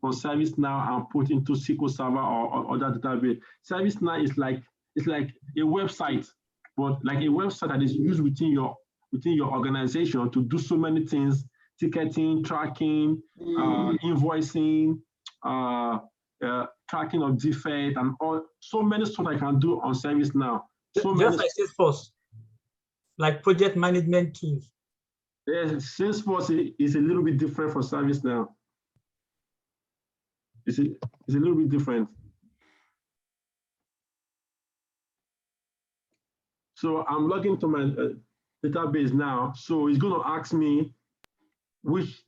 Speaker 1: ServiceNow and put into SQL Server or other database. ServiceNow is like it's like a website, but like a website that is used within your organization to do so many things: ticketing, tracking, invoicing, tracking of defect, and all so many stuff I can do on ServiceNow. So
Speaker 7: just like Salesforce, like project management tools.
Speaker 1: Yes, Salesforce is a little bit different from ServiceNow. It's a little bit different. So I'm logging to my database now. So it's going to ask me which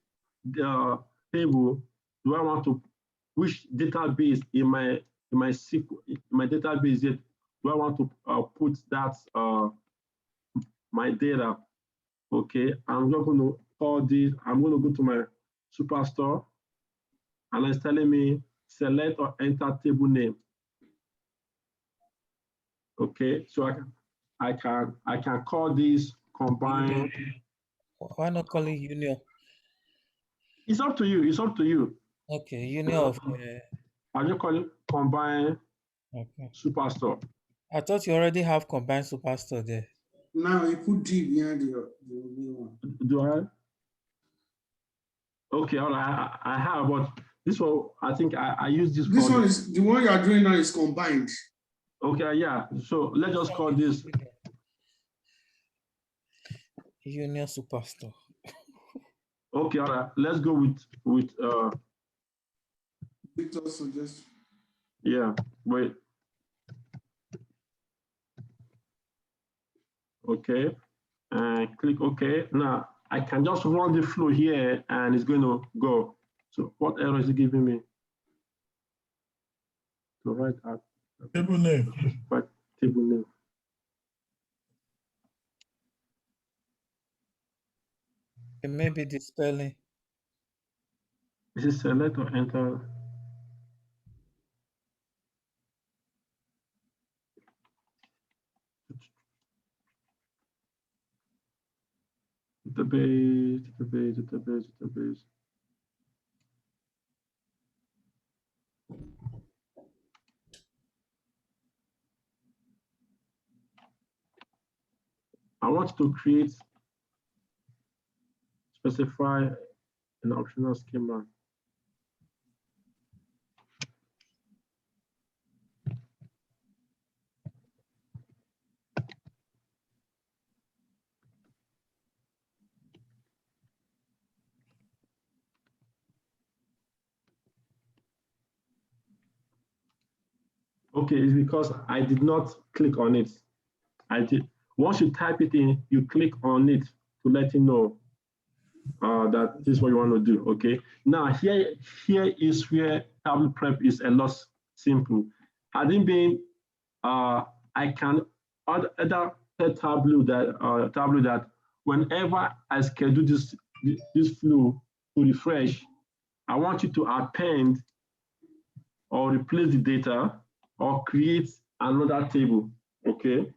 Speaker 1: table do I want to, which database in my SQL, in my database do I want to put that my data. Okay, I'm just going to call this. I'm going to go to my Superstore, and it's telling me select or enter table name. Okay, so I can call this combine.
Speaker 6: Why not call it union?
Speaker 1: It's up to you. It's up to you.
Speaker 6: Okay, union of.
Speaker 1: I just call it combine Superstore.
Speaker 6: I thought you already have combined Superstore there.
Speaker 3: Now you put D behind the new one.
Speaker 1: Do I? Okay, all right. I have, but this one I think I use this.
Speaker 3: This one is the one you are doing now is combined.
Speaker 1: Okay, yeah. So let's just call this
Speaker 6: Union Superstore.
Speaker 1: Okay, all right. Let's go with
Speaker 3: Victor suggests.
Speaker 1: Yeah, wait. Okay, and click OK. Now I can just run the flow here and it's going to go. So what error is it giving me? To write out
Speaker 2: table name.
Speaker 1: Right, table name.
Speaker 6: It may be the spelling.
Speaker 1: Is it select or enter? Database. I want to specify an optional schema. Okay, it's because I did not click on it. I did. Once you type it in, you click on it to let you know that this is what you want to do. Okay. Now here is where Tableau Prep is a lot simple. Having been, I can other Tableau that whenever I schedule this flow to refresh, I want you to append or replace the data or create another table. Okay.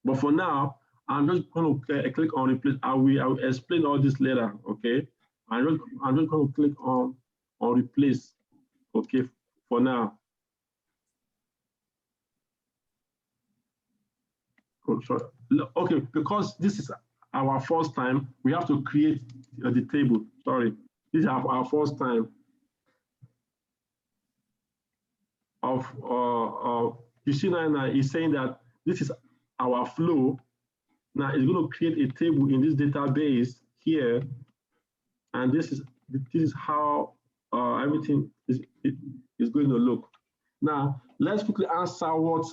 Speaker 1: But for now, I'm just going to click on replace. I will explain all this later. Okay. I'm just going to click on replace. Okay. For now. Oh, sorry. Okay. Because this is our first time, we have to create the table. Sorry. This is our first time of you see now is saying that this is our flow. Now it's going to create a table in this database here, and this is how everything is going to look. Now let's quickly answer what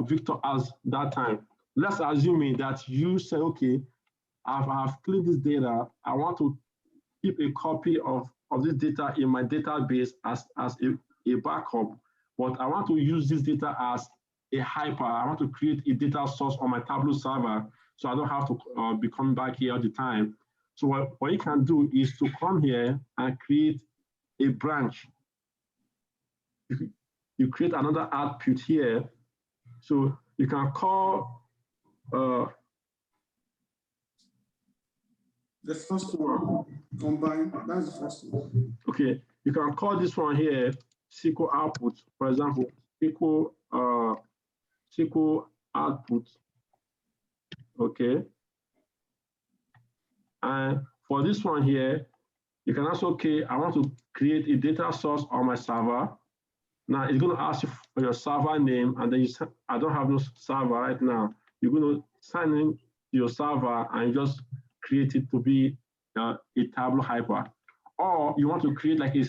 Speaker 1: Victor asked that time. Let's assume that you say, okay, I've cleaned this data. I want to keep a copy of this data in my database as a backup, but I want to use this data as a hyper. I want to create a data source on my Tableau server, so I don't have to be coming back here all the time. So what you can do is to come here and create a branch. You create another output here. So you can call
Speaker 3: the first one, combine, that's the first one.
Speaker 1: Okay, you can call this one here SQL output, for example, SQL SQL output. Okay. And for this one here, you can also, okay, I want to create a data source on my server. Now it's going to ask you for your server name, and then you say, I don't have no server right now. You're going to sign in to your server and just create it to be a Tableau hyper. Or you want to create like a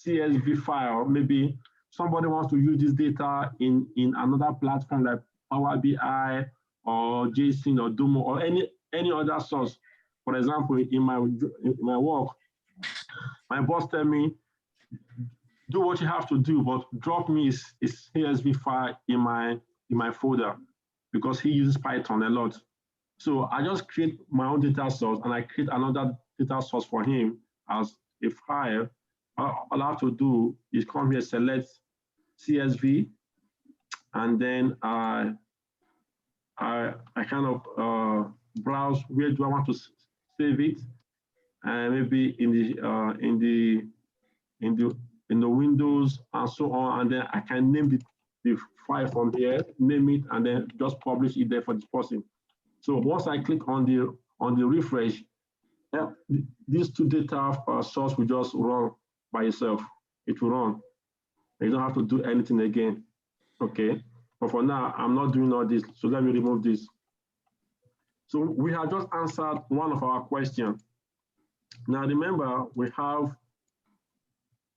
Speaker 1: CSV file. Maybe somebody wants to use this data in another platform like Power BI or JSON or Domo or any other source. For example, in my work, my boss tell me, do what you have to do, but drop me his CSV file in my folder, because he uses Python a lot. So I just create my own data source and I create another data source for him as a file. All I have to do is come here, select CSV, and then I kind of browse where do I want to save it, and maybe in the Windows and so on, and then I can name the file from here, name it, and then just publish it there for this person. So once I click on the refresh, these two data source will just run by itself. It will run. You don't have to do anything again. Okay. But for now, I'm not doing all this. So let me remove this. So we have just answered one of our questions. Now remember, we have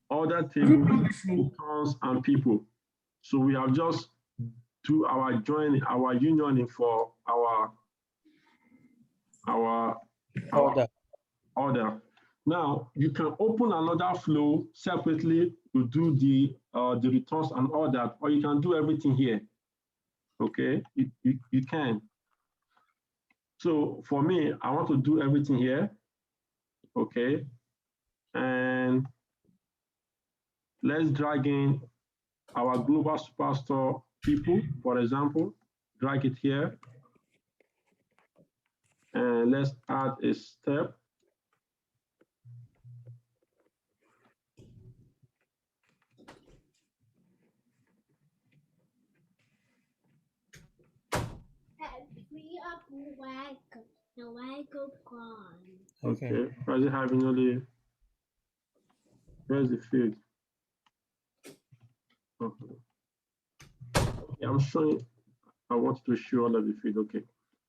Speaker 1: other tables, returns, and people. So we have just do our unioning for our order. Now you can open another flow separately to do the returns and all that, or you can do everything here. Okay, you can. So for me, I want to do everything here. Okay, and let's drag in our global superstore people, for example, drag it here. And let's add a step. Okay, why is it having only, where's the field? Okay. Yeah, I'm showing, I want to show all of the field. Okay.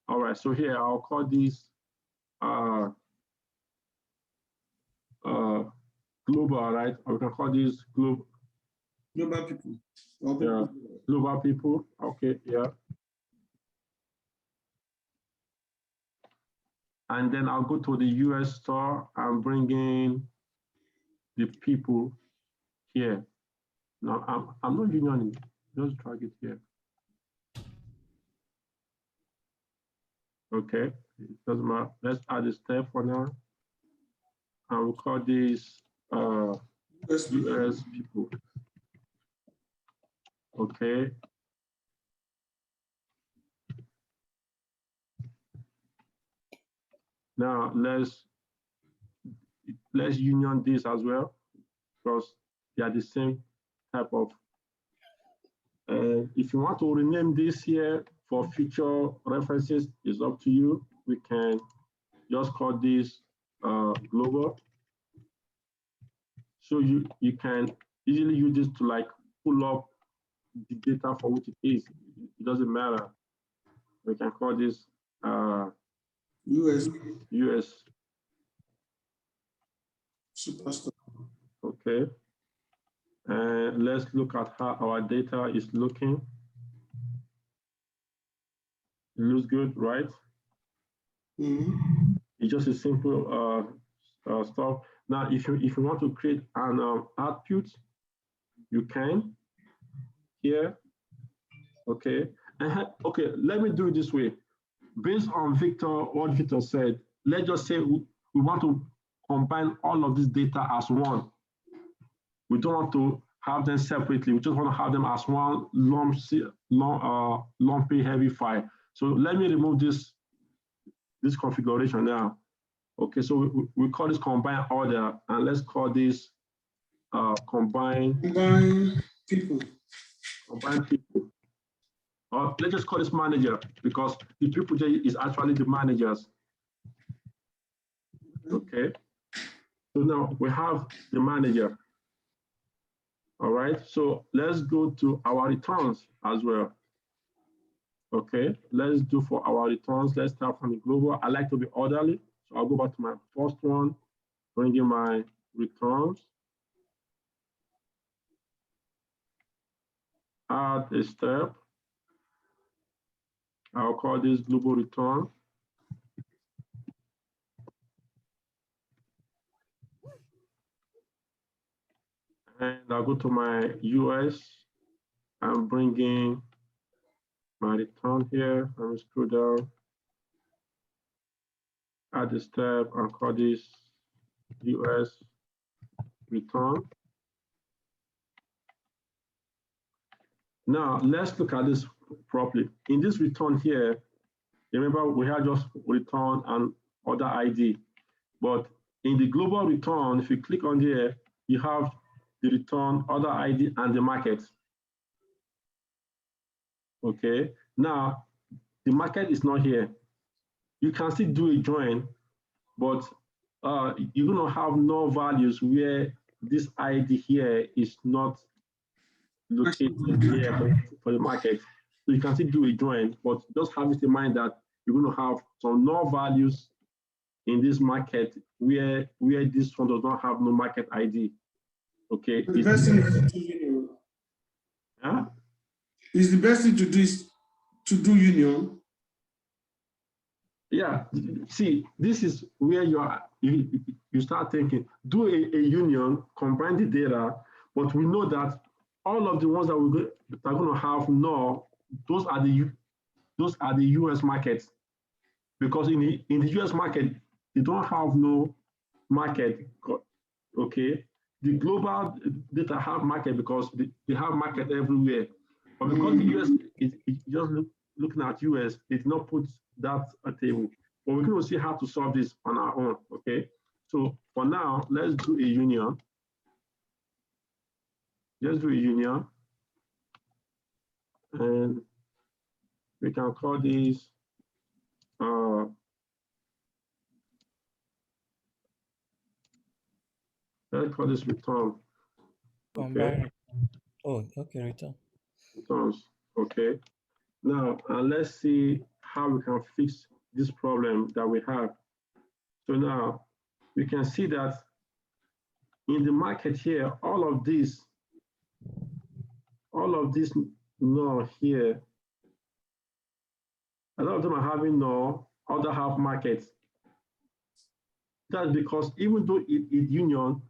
Speaker 1: All right, so here I'll call these global, right? Or we can call these global
Speaker 3: people.
Speaker 1: Yeah, global people. Okay, yeah. And then I'll go to the US store and bring in the people here. Now I'm not unioning, just drag it here. Okay, it doesn't matter. Let's add a step for now. And we'll call this US people. Okay. Now let's union this as well, because they are the same type of. If you want to rename this here for future references, it's up to you. We can just call this global. So you can easily use this to like pull up the data for which it is. It doesn't matter. We can call this US
Speaker 3: Superstore.
Speaker 1: Okay. And let's look at how our data is looking. It looks good, right?
Speaker 3: Mm-hmm.
Speaker 1: It's just a simple stuff. Now, if you want to create an output, you can here. Okay. Okay, let me do it this way. Based on what Victor said, let's just say we want to combine all of this data as one. We don't want to have them separately. We just want to have them as one lumpy heavy file. So let me remove this configuration now. Okay, so we call this combine order, and let's call this combine people. Combine people. or let's just call this manager because the people there is actually the managers. Okay. So now we have the manager. All right. So let's go to our returns as well. Okay. Let's do for our returns. Let's start from the global. I like to be orderly. So I'll go back to my first one, bring in my returns. Add a step. I'll call this global return. And I'll go to my US and bring in my return here. Let me scroll down. Add a step and call this US return. Now let's look at this properly. In this return here, remember we had just return and order ID, but in the global return, if you click on here, you have the return, order ID, and the market. Okay, now the market is not here. You can still do a join, but you're gonna have no values where this ID here is not located here for the market. So you can still do a join, but just have it in mind that you're gonna have some null values in this market where this one does not have no market ID. Okay.
Speaker 3: The best thing is to do union.
Speaker 1: Huh?
Speaker 3: Is the best thing to do is to do union.
Speaker 1: Yeah. See, this is where you start thinking, do a union, combine the data, but we know that all of the ones that are going to have null, those are the US markets, because in the US market they don't have no market. Okay, the global data have market because they have market everywhere, but because the US is just looking at US, it did not put that a table. But we're going to see how to solve this on our own. Okay, so for now, let's do a union. Just do a union, and we can call this let's call this return. Okay.
Speaker 6: Oh, okay, return.
Speaker 1: Returns. Okay. Now, let's see how we can fix this problem that we have. So now we can see that in the market here, all of this null here, a lot of them are having null, other have markets. That's because even though it union,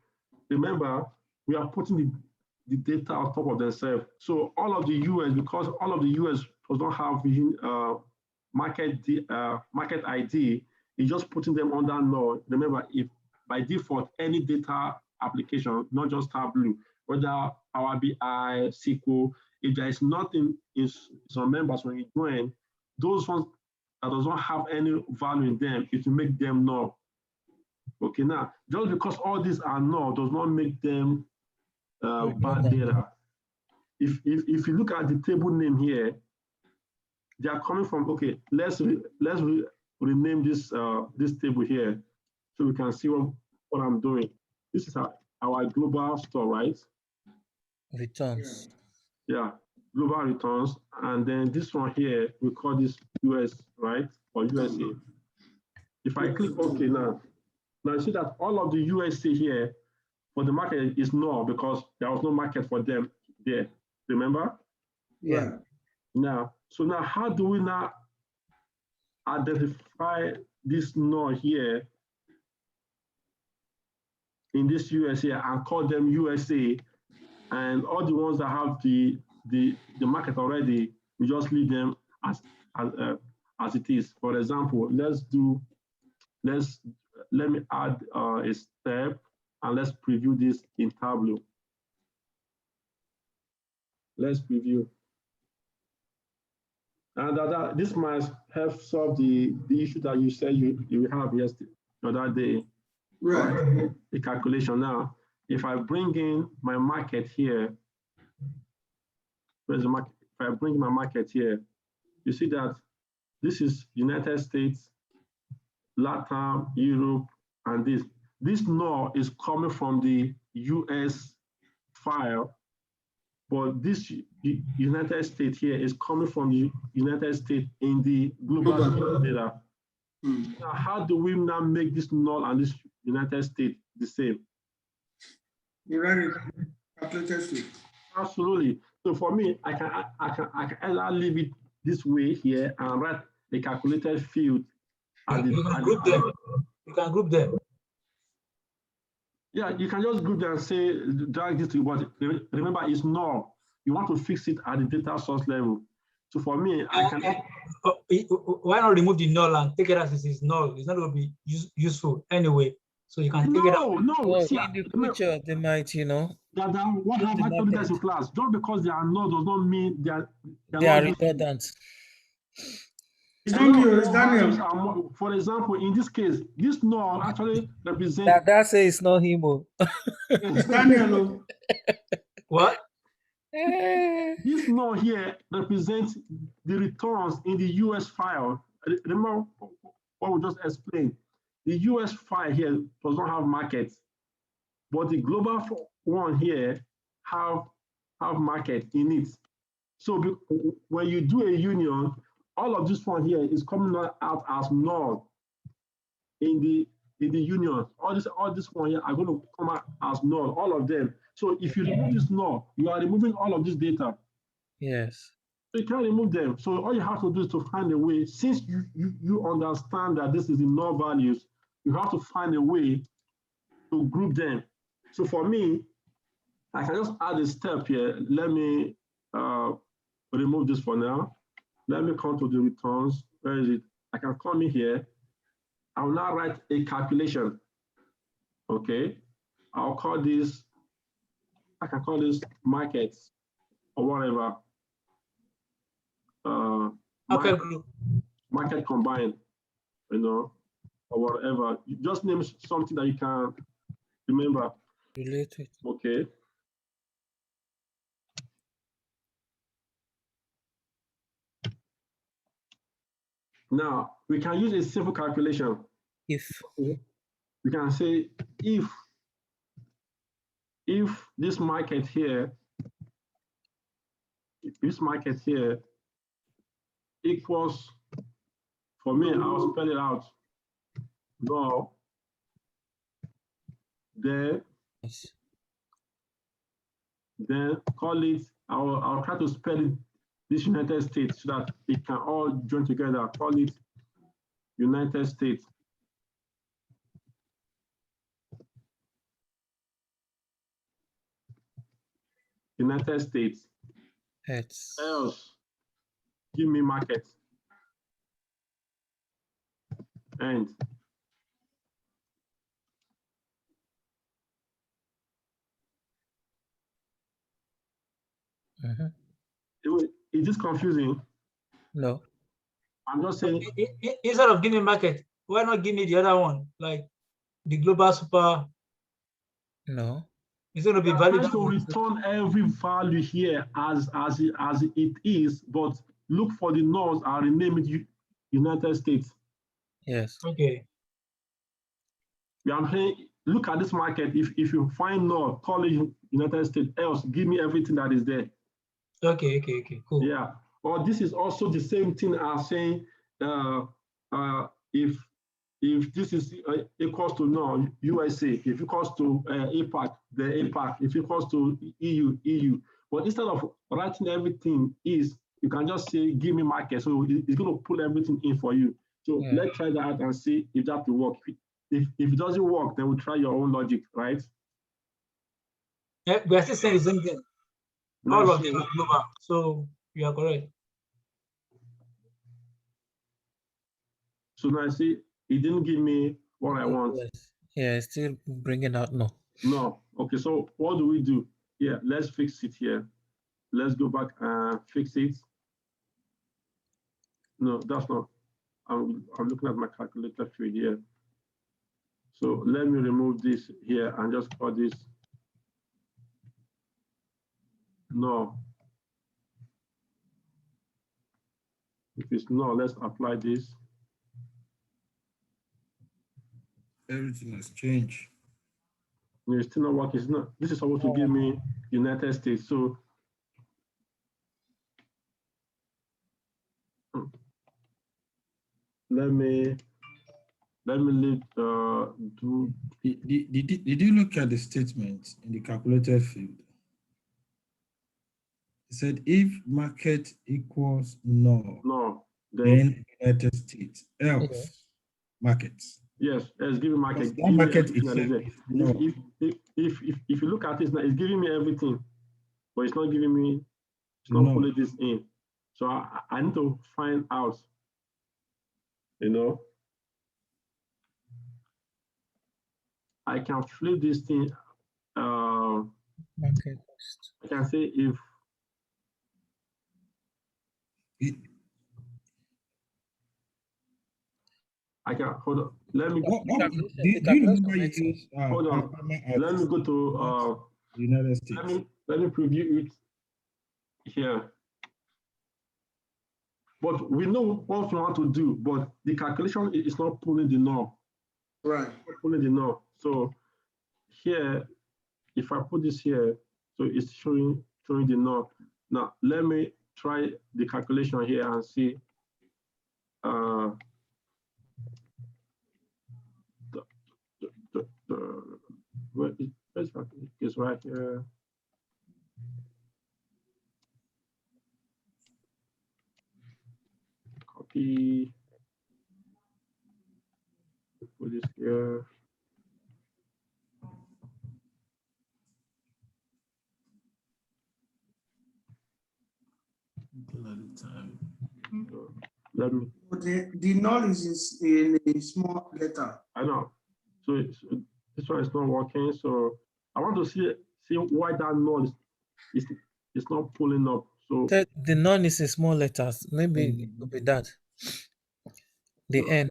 Speaker 1: remember, we are putting the data on top of themselves. So all of the US, because all of the US does not have market ID, it's just putting them under null. Remember, if by default, any data application, not just Tableau, whether Power BI, SQL, if there is nothing in some members when you join, those ones that does not have any value in them, it will make them null. Okay, now, just because all these are null does not make them bad data. If you look at the table name here, they are coming from, okay, let's rename this this table here so we can see what I'm doing. This is our global store, right?
Speaker 6: Returns.
Speaker 1: Yeah, global returns. And then this one here, we call this US, right? Or USA. If I click OK now you see that all of the USA here for the market is null because there was no market for them there. Remember?
Speaker 6: Yeah.
Speaker 1: Now, so now how do we now identify this null here in this USA and call them USA, and all the ones that have the market already, we just leave them as it is. For example, let me add a step and let's preview this in Tableau. Let's preview. And this might help solve the issue that you said you have yesterday, the other day.
Speaker 3: Right.
Speaker 1: The calculation now. If I bring in my market here, where's the market? I bring my market here, you see that this is United States, Latam, Europe, and this. This null is coming from the US file, but this United States here is coming from the United States in the global data. Now, how do we now make this null and this United States the same?
Speaker 3: You write it calculated.
Speaker 1: Absolutely. So for me, I can either leave it this way here and write a calculated field.
Speaker 7: You can group them. You can group them.
Speaker 1: Yeah, you can just group them and say drag this to what. Remember, it's null. You want to fix it at the data source level. So for me, I can.
Speaker 7: Why not remove the null and take it as it is null? It's not going to be useful anyway. So you can take it out.
Speaker 1: No.
Speaker 6: Well,
Speaker 1: See,
Speaker 6: in the future, they might,
Speaker 1: what have I told you guys in class? Just because they are null does not mean they are
Speaker 6: redundant.
Speaker 3: It's not me, it's Daniel.
Speaker 1: For example, in this case, this null actually represents.
Speaker 6: That say it's not him.
Speaker 3: It's Daniel.
Speaker 7: What?
Speaker 1: This null here represents the returns in the US file. Remember what we just explained. The US file here does not have markets, but the global one here have market in it. So when you do a union, all of this one here is coming out as null in the union. All this one here are going to come out as null, all of them. So if you remove this null, you are removing all of this data.
Speaker 6: Yes.
Speaker 1: So you can't remove them. So all you have to do is to find a way, since you understand that this is the null values, you have to find a way to group them. So for me, I can just add a step here. Let me remove this for now. Let me come to the returns. Where is it? I can come in here. I will now write a calculation. Okay. I can call this markets or whatever. Market combined, or whatever. You just name something that you can remember.
Speaker 6: Related.
Speaker 1: Okay. Now we can use a simple calculation.
Speaker 6: If
Speaker 1: We can say if this market here, equals, for me, I'll spell it out. No, then call it. I'll try to spell it this United States so that it can all join together. Call it United States. United States. Else, give me market. And is this confusing?
Speaker 6: No.
Speaker 1: I'm just saying.
Speaker 7: Instead of giving market, why not give me the other one, like the global super?
Speaker 6: No.
Speaker 7: It's going to be valid.
Speaker 1: To return every value here as it is, but look for the nulls and rename it United States.
Speaker 6: Yes.
Speaker 7: Okay.
Speaker 1: Yeah, I'm saying, look at this market. If you find null, call it United States. Else, give me everything that is there.
Speaker 7: Okay, cool.
Speaker 1: Yeah. Or this is also the same thing as saying if this is equals to null, USA, if equals to APAC, the APAC, if equals to EU. But instead of writing everything you can just say, give me market. So it's going to pull everything in for you. So let's try that out and see if that will work. If it doesn't work, then we'll try your own logic, right?
Speaker 7: Yeah, we are still saying the same thing. All of them are global. So you are correct.
Speaker 1: So now I see it didn't give me what I want.
Speaker 6: Yeah, it's still bringing out no.
Speaker 1: No. Okay, so what do we do? Yeah, let's fix it here. Let's go back and fix it. No, that's not. I'm looking at my calculator field here. So let me remove this here and just call this no. It's null. Let's apply this.
Speaker 2: Everything has changed.
Speaker 1: No, it's still not working. It's not. This is supposed to give me United States. So let me do.
Speaker 2: Did you look at the statement in the calculated field? It said if market equals null,
Speaker 1: No,
Speaker 2: then United States, else markets.
Speaker 1: yes, it's giving market.
Speaker 2: That market itself.
Speaker 1: If you look at this now, it's giving me everything, but it's not giving me. It's not pulling this in. So I need to find out. You know, I can flip this thing.
Speaker 6: Okay.
Speaker 1: I can say if I can hold on. Let me.
Speaker 2: Do you remember you used?
Speaker 1: Hold on. Let me go to
Speaker 2: United States.
Speaker 1: Let me preview it here. But we know what we want to do, but the calculation is not pulling the null.
Speaker 3: Right.
Speaker 1: Pulling the null. So here, if I put this here, so it's showing the null. Now let me try the calculation here and see. Where is right here. Copy. Put this here. Let me.
Speaker 3: The null is in a small letter.
Speaker 1: I know. So this one is not working. So I want to see why that null is not pulling up. So
Speaker 6: The none is in small letters. Maybe it could be that. The N.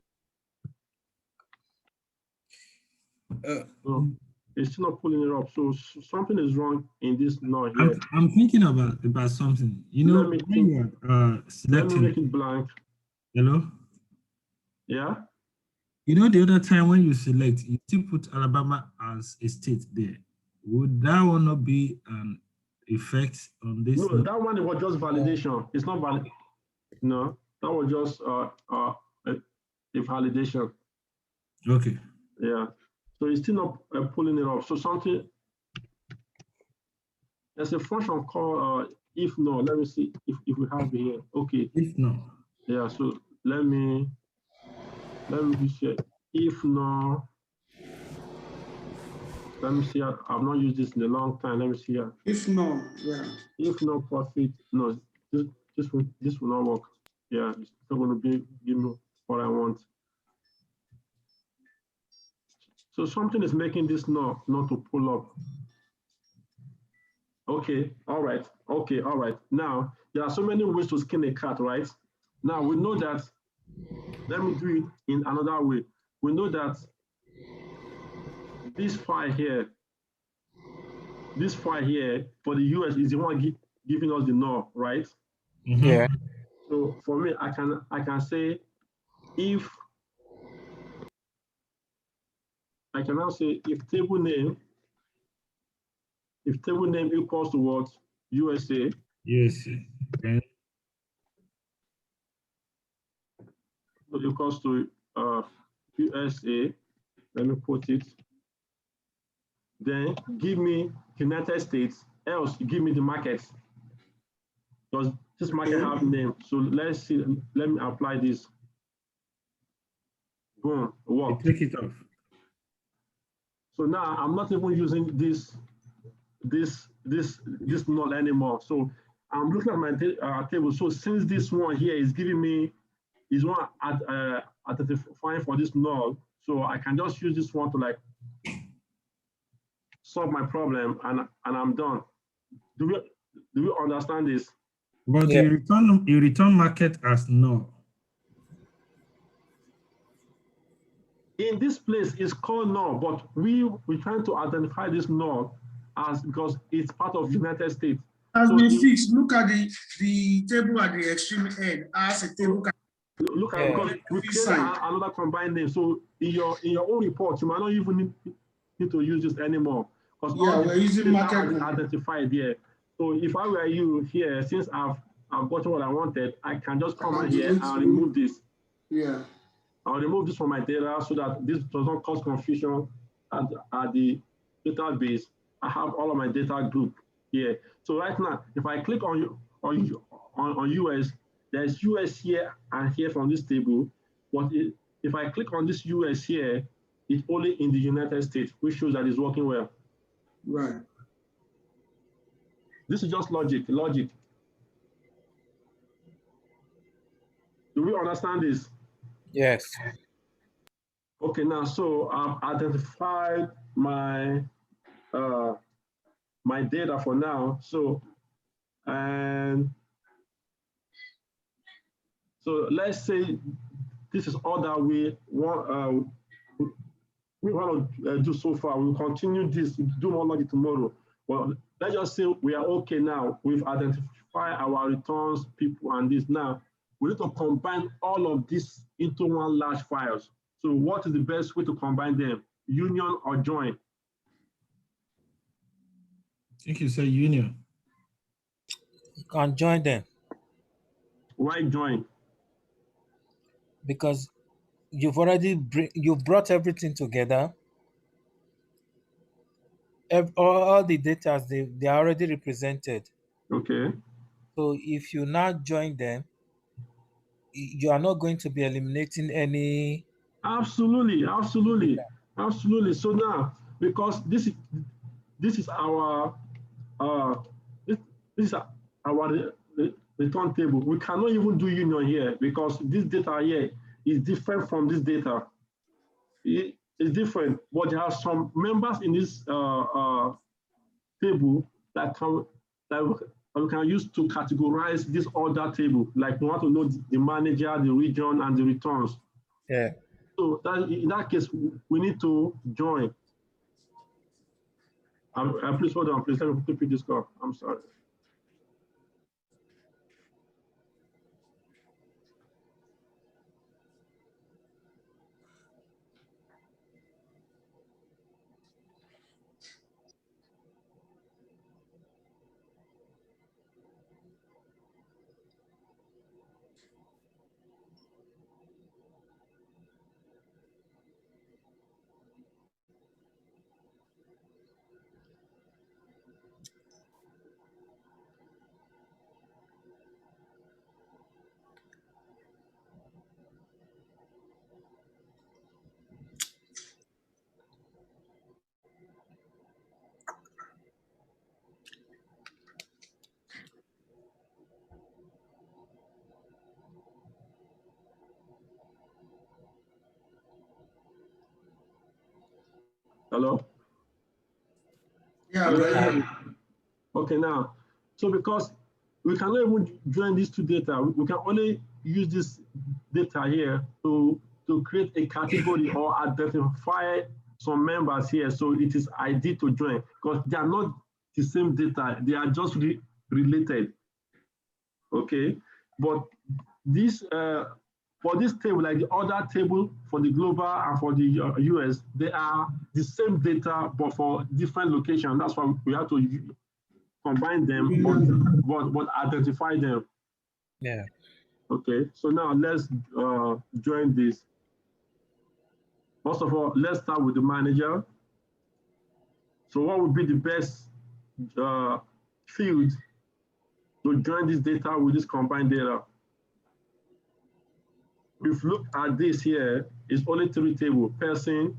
Speaker 1: so it's still not pulling it up. So something is wrong in this null here.
Speaker 2: I'm thinking about something. You know,
Speaker 1: Let me
Speaker 2: when you are selecting.
Speaker 1: Let me make it blank.
Speaker 2: Hello?
Speaker 1: Yeah?
Speaker 2: You know, the other time when you select, you still put Alabama as a state there. Would that one not be an effect on this?
Speaker 1: No, that one was just validation. It's not valid. No, that was just a validation.
Speaker 2: Okay.
Speaker 1: Yeah. So it's still not pulling it off. So something. There's a function called if no. Let me see if we have it here. Okay.
Speaker 2: If no.
Speaker 1: Yeah. So let me be sure. If no. Let me see. I've not used this in a long time. Let me see.
Speaker 3: If no, yeah.
Speaker 1: If no profit, no. This will not work. Yeah, it's not going to give me what I want. So something is making this not to pull up. Okay, all right. Okay, all right. Now, there are so many ways to skin a cat, right? Now, we know that, let me do it in another way. We know that this file here for the US is the one giving us the null, right?
Speaker 2: Mm-hmm.
Speaker 6: Yeah.
Speaker 1: So for me, I can say if I can now say if table name equals to what? USA.
Speaker 2: USA. Okay.
Speaker 1: So equals to USA. Let me put it. Then give me United States. Else give me the markets. Does this market have name? So let's see. Let me apply this. Boom. Work.
Speaker 2: Take it off.
Speaker 1: So now I'm not even using this null anymore. So I'm looking at my table. So since this one here is giving me one identifying for this null, so I can just use this one to like solve my problem, and I'm done. Do we understand this?
Speaker 2: But
Speaker 6: Yeah.
Speaker 2: you return market as null.
Speaker 1: In this place, it's called null, but we're trying to identify this null as because it's part of United States.
Speaker 3: Has been fixed. Look at the table at the extreme end as a table can
Speaker 1: look at, because we created another combined name. So in your own report, you might not even need to use this anymore. Because
Speaker 3: we're using market
Speaker 1: identified here. So if I were you here, since I've gotten what I wanted, I can just come in here and remove this.
Speaker 3: Yeah.
Speaker 1: I'll remove this from my data so that this does not cause confusion at the database. I have all of my data group here. So right now, if I click on US, there's US here and here from this table. But if I click on this US here, it's only in the United States, which shows that it's working well.
Speaker 3: Right.
Speaker 1: This is just logic. Do we understand this?
Speaker 6: Yes.
Speaker 1: Okay, now, so I've identified my my data for now. So, and so let's say this is all that we want to do so far. We'll continue this, do more logic tomorrow. Well, let's just say we are okay now. We've identified our returns, people, and this. Now, we need to combine all of this into one large files. So what is the best way to combine them? Union or join?
Speaker 2: I think you say union.
Speaker 6: You can join them.
Speaker 1: Why join?
Speaker 6: Because you've already brought everything together. All the data, they are already represented.
Speaker 1: Okay.
Speaker 6: So if you now join them, you are not going to be eliminating any.
Speaker 1: Absolutely. So now, because this is our this is our return table. We cannot even do union here because this data here is different from this data. It's different, but there are some members in this table that we can use to categorize this order table. Like we want to know the manager, the region, and the returns.
Speaker 6: Yeah.
Speaker 1: So in that case, we need to join. Please hold on, please let me repeat this call. I'm sorry. Hello?
Speaker 3: Yeah.
Speaker 1: Okay, now, so because we cannot even join these two data, we can only use this data here to create a category or identify some members here. So it is ID to join because they are not the same data, they are just related. Okay, but this for this table, like the other table for the global and for the US, they are the same data but for different locations. That's why we have to combine them, but identify them.
Speaker 6: Yeah.
Speaker 1: Okay, so now let's join this. First of all, let's start with the manager. So what would be the best field to join this data with this combined data? If you look at this here, it's only three tables: person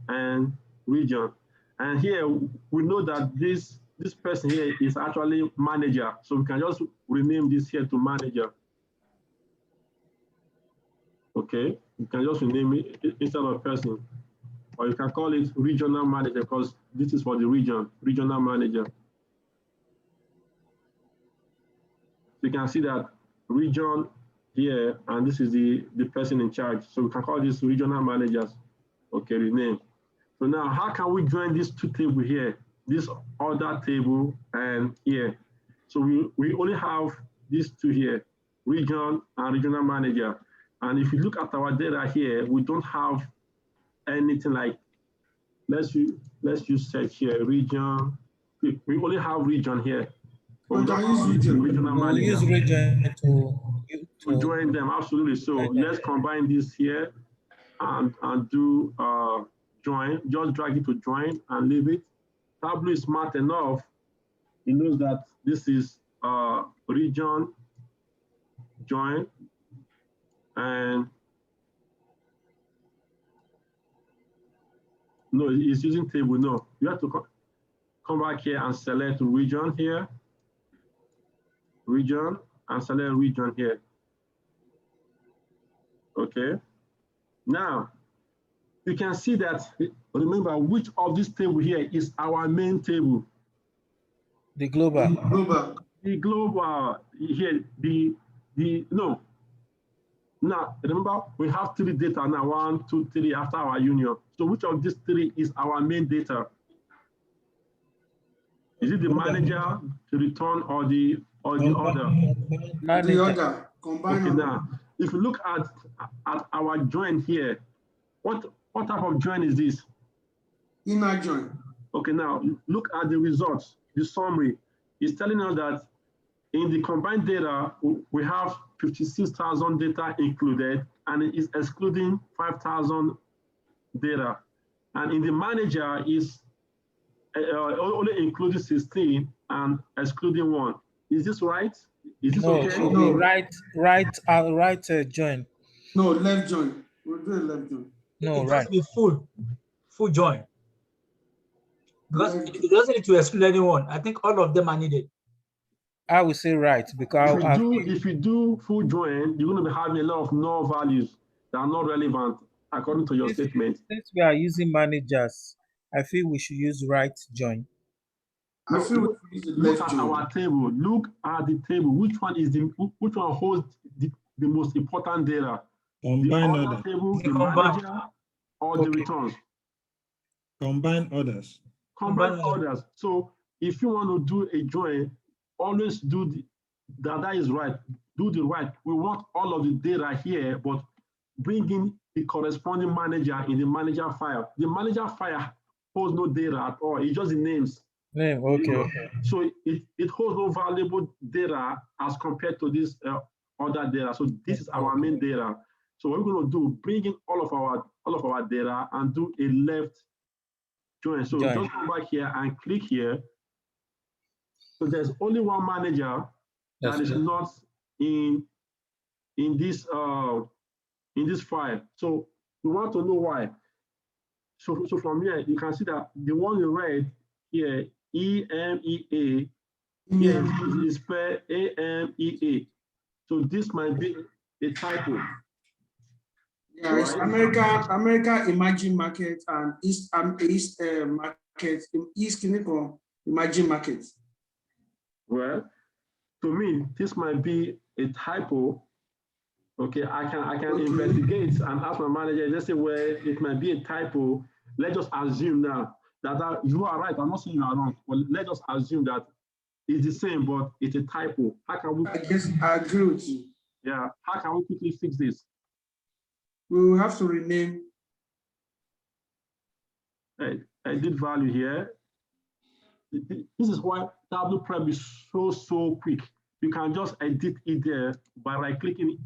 Speaker 1: and region. And here we know that this person here is actually manager. So we can just rename this here to manager. Okay, you can just rename it instead of person. Or you can call it regional manager because this is for the region, regional manager. So you can see that region here, and this is the person in charge. So we can call this regional managers. Okay, rename. So now how can we join these two tables here? This order table and here. So we only have these two here, region and regional manager. And if you look at our data here, we don't have anything like, let's use search here, region. We only have region here.
Speaker 3: We can use region.
Speaker 1: Regional
Speaker 6: We'll
Speaker 1: manager
Speaker 6: use region
Speaker 1: to join them, absolutely. So let's combine this here and do join. Just drag it to join and leave it. Tableau is smart enough. It knows that this is region join, and no, it's using table. No, you have to come back here and select region here, region, and select region here. Okay. Now, you can see that, remember, which of this table here is our main table?
Speaker 6: The global.
Speaker 1: The global here, no. Now, remember, we have 3 data now, 1, 2, 3 after our union. So which of these 3 is our main data? Is it the manager, the return, or the other?
Speaker 3: The other. Combine.
Speaker 1: Okay, now, if you look at our join here, what type of join is this?
Speaker 3: Inner join.
Speaker 1: Okay, now look at the results. The summary is telling us that in the combined data, we have 56,000 data included, and it is excluding 5,000 data. And in the manager is only including 16 and excluding 1. Is this right? Is this
Speaker 6: No,
Speaker 1: okay?
Speaker 6: it should be right join.
Speaker 3: No, left join. We'll do a left join.
Speaker 6: No,
Speaker 7: It
Speaker 6: right.
Speaker 7: must be full join. Because it doesn't need to exclude anyone. I think all of them are needed.
Speaker 6: I will say right because
Speaker 1: if you do full join, you're going to be having a lot of null values that are not relevant according to your statement.
Speaker 6: Since we are using managers, I feel we should use right join.
Speaker 3: I feel we use the
Speaker 1: Look
Speaker 3: left
Speaker 1: at
Speaker 3: join.
Speaker 1: our table. Look at the table. Which one holds the most important data?
Speaker 2: Combine
Speaker 1: The
Speaker 2: others.
Speaker 1: other table, the
Speaker 7: Combine.
Speaker 1: manager, or the returns?
Speaker 2: Combine others.
Speaker 1: Combine others. So if you want to do a join, always do that is right. Do the right. We want all of the data here, but bring in the corresponding manager in the manager file. The manager file holds no data at all. It's just the names.
Speaker 6: Name, okay.
Speaker 1: So it holds no valuable data as compared to this other data. So this is our main data. So what we're going to do, bring in all of our data and do a left join. So just come back here and click here. So there's only one manager that is not in this file. So we want to know why. So from here you can see that the one you read here, EMEA, here is spelled AMEA. So this might be a typo.
Speaker 3: Yeah, it's America emerging market and East market, East Clinical emerging market.
Speaker 1: Well, to me, this might be a typo. Okay, I can investigate and ask my manager. Let's say where it might be a typo. Let's just assume now that you are right. I'm not saying you are wrong, but let's just assume that it's the same, but it's a typo. How can we?
Speaker 3: I guess I agree with you.
Speaker 1: Yeah. How can we quickly fix this?
Speaker 3: We will have to rename.
Speaker 1: I did value here. This is why Tableau Prep is so quick. You can just edit it there by right-clicking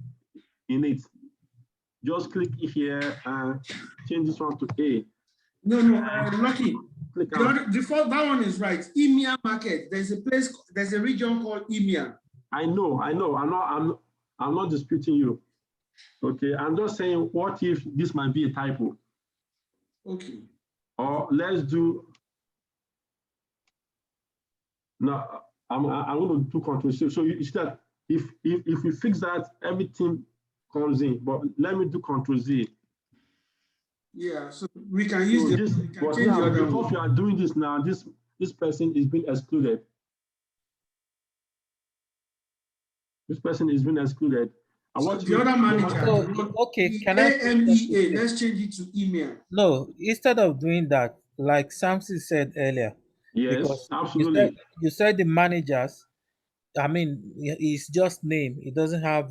Speaker 1: in it. Just click here and change this one to A.
Speaker 3: No, Lucky. That one is right. EMEA market. There's a region called EMEA.
Speaker 1: I know. I'm not disputing you. Okay, I'm just saying, what if this might be a typo?
Speaker 3: Okay.
Speaker 1: Or let's do. Now I'm going to do Control-C. So you see that if we fix that, everything comes in. But let me do Control-Z.
Speaker 3: Yeah, so we can use
Speaker 1: this. But now, because we are doing this now, this person is being excluded. This person is being excluded.
Speaker 3: So the other manager.
Speaker 6: Okay, can
Speaker 3: AMEA, let's change it to email.
Speaker 6: No, instead of doing that, like Samson said earlier.
Speaker 1: Yes, absolutely.
Speaker 6: You said the managers, I mean, it's just name. It doesn't have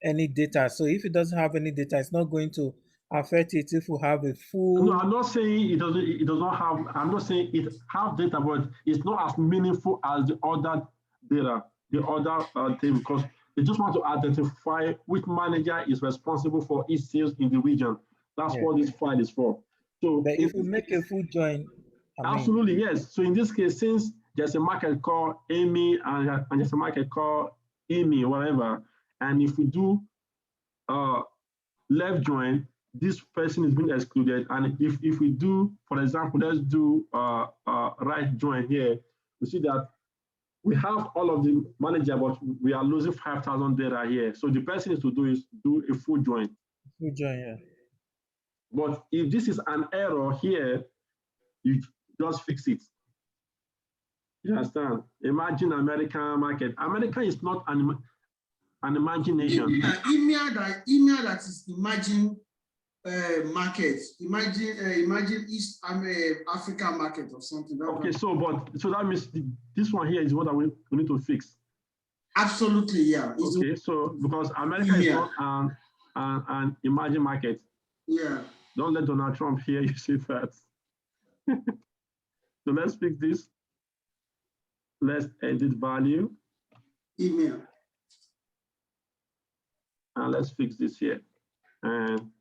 Speaker 6: any data. So if it doesn't have any data, it's not going to affect it if we have a full.
Speaker 1: No, I'm not saying it doesn't. It does not have. I'm not saying it have data, but it's not as meaningful as the other data, the other thing, because they just want to identify which manager is responsible for each sales in the region. That's
Speaker 6: Yeah.
Speaker 1: what this file is for. So
Speaker 6: But if we make a full join,
Speaker 1: absolutely, yes. So in this case, since there's a market called Amy and there's a market called Amy, whatever, and if we do left join, this person is being excluded. And if we do, for example, let's do right join here, we see that we have all of the manager, but we are losing 5,000 data here. So the person is to do a full join.
Speaker 6: Full join, yeah.
Speaker 1: But if this is an error here, you just fix it. You understand? Imagine American market. America is not an imagination.
Speaker 3: EMEA that is imagine market. Imagine East Africa market or something.
Speaker 1: Okay, so that means this one here is what we need to fix.
Speaker 3: Absolutely, yeah.
Speaker 1: Okay, so because America is not an emerging market.
Speaker 3: Yeah.
Speaker 1: Don't let Donald Trump hear you say that. So let's fix this. Let's edit value.
Speaker 3: Email.
Speaker 1: And let's fix this here. And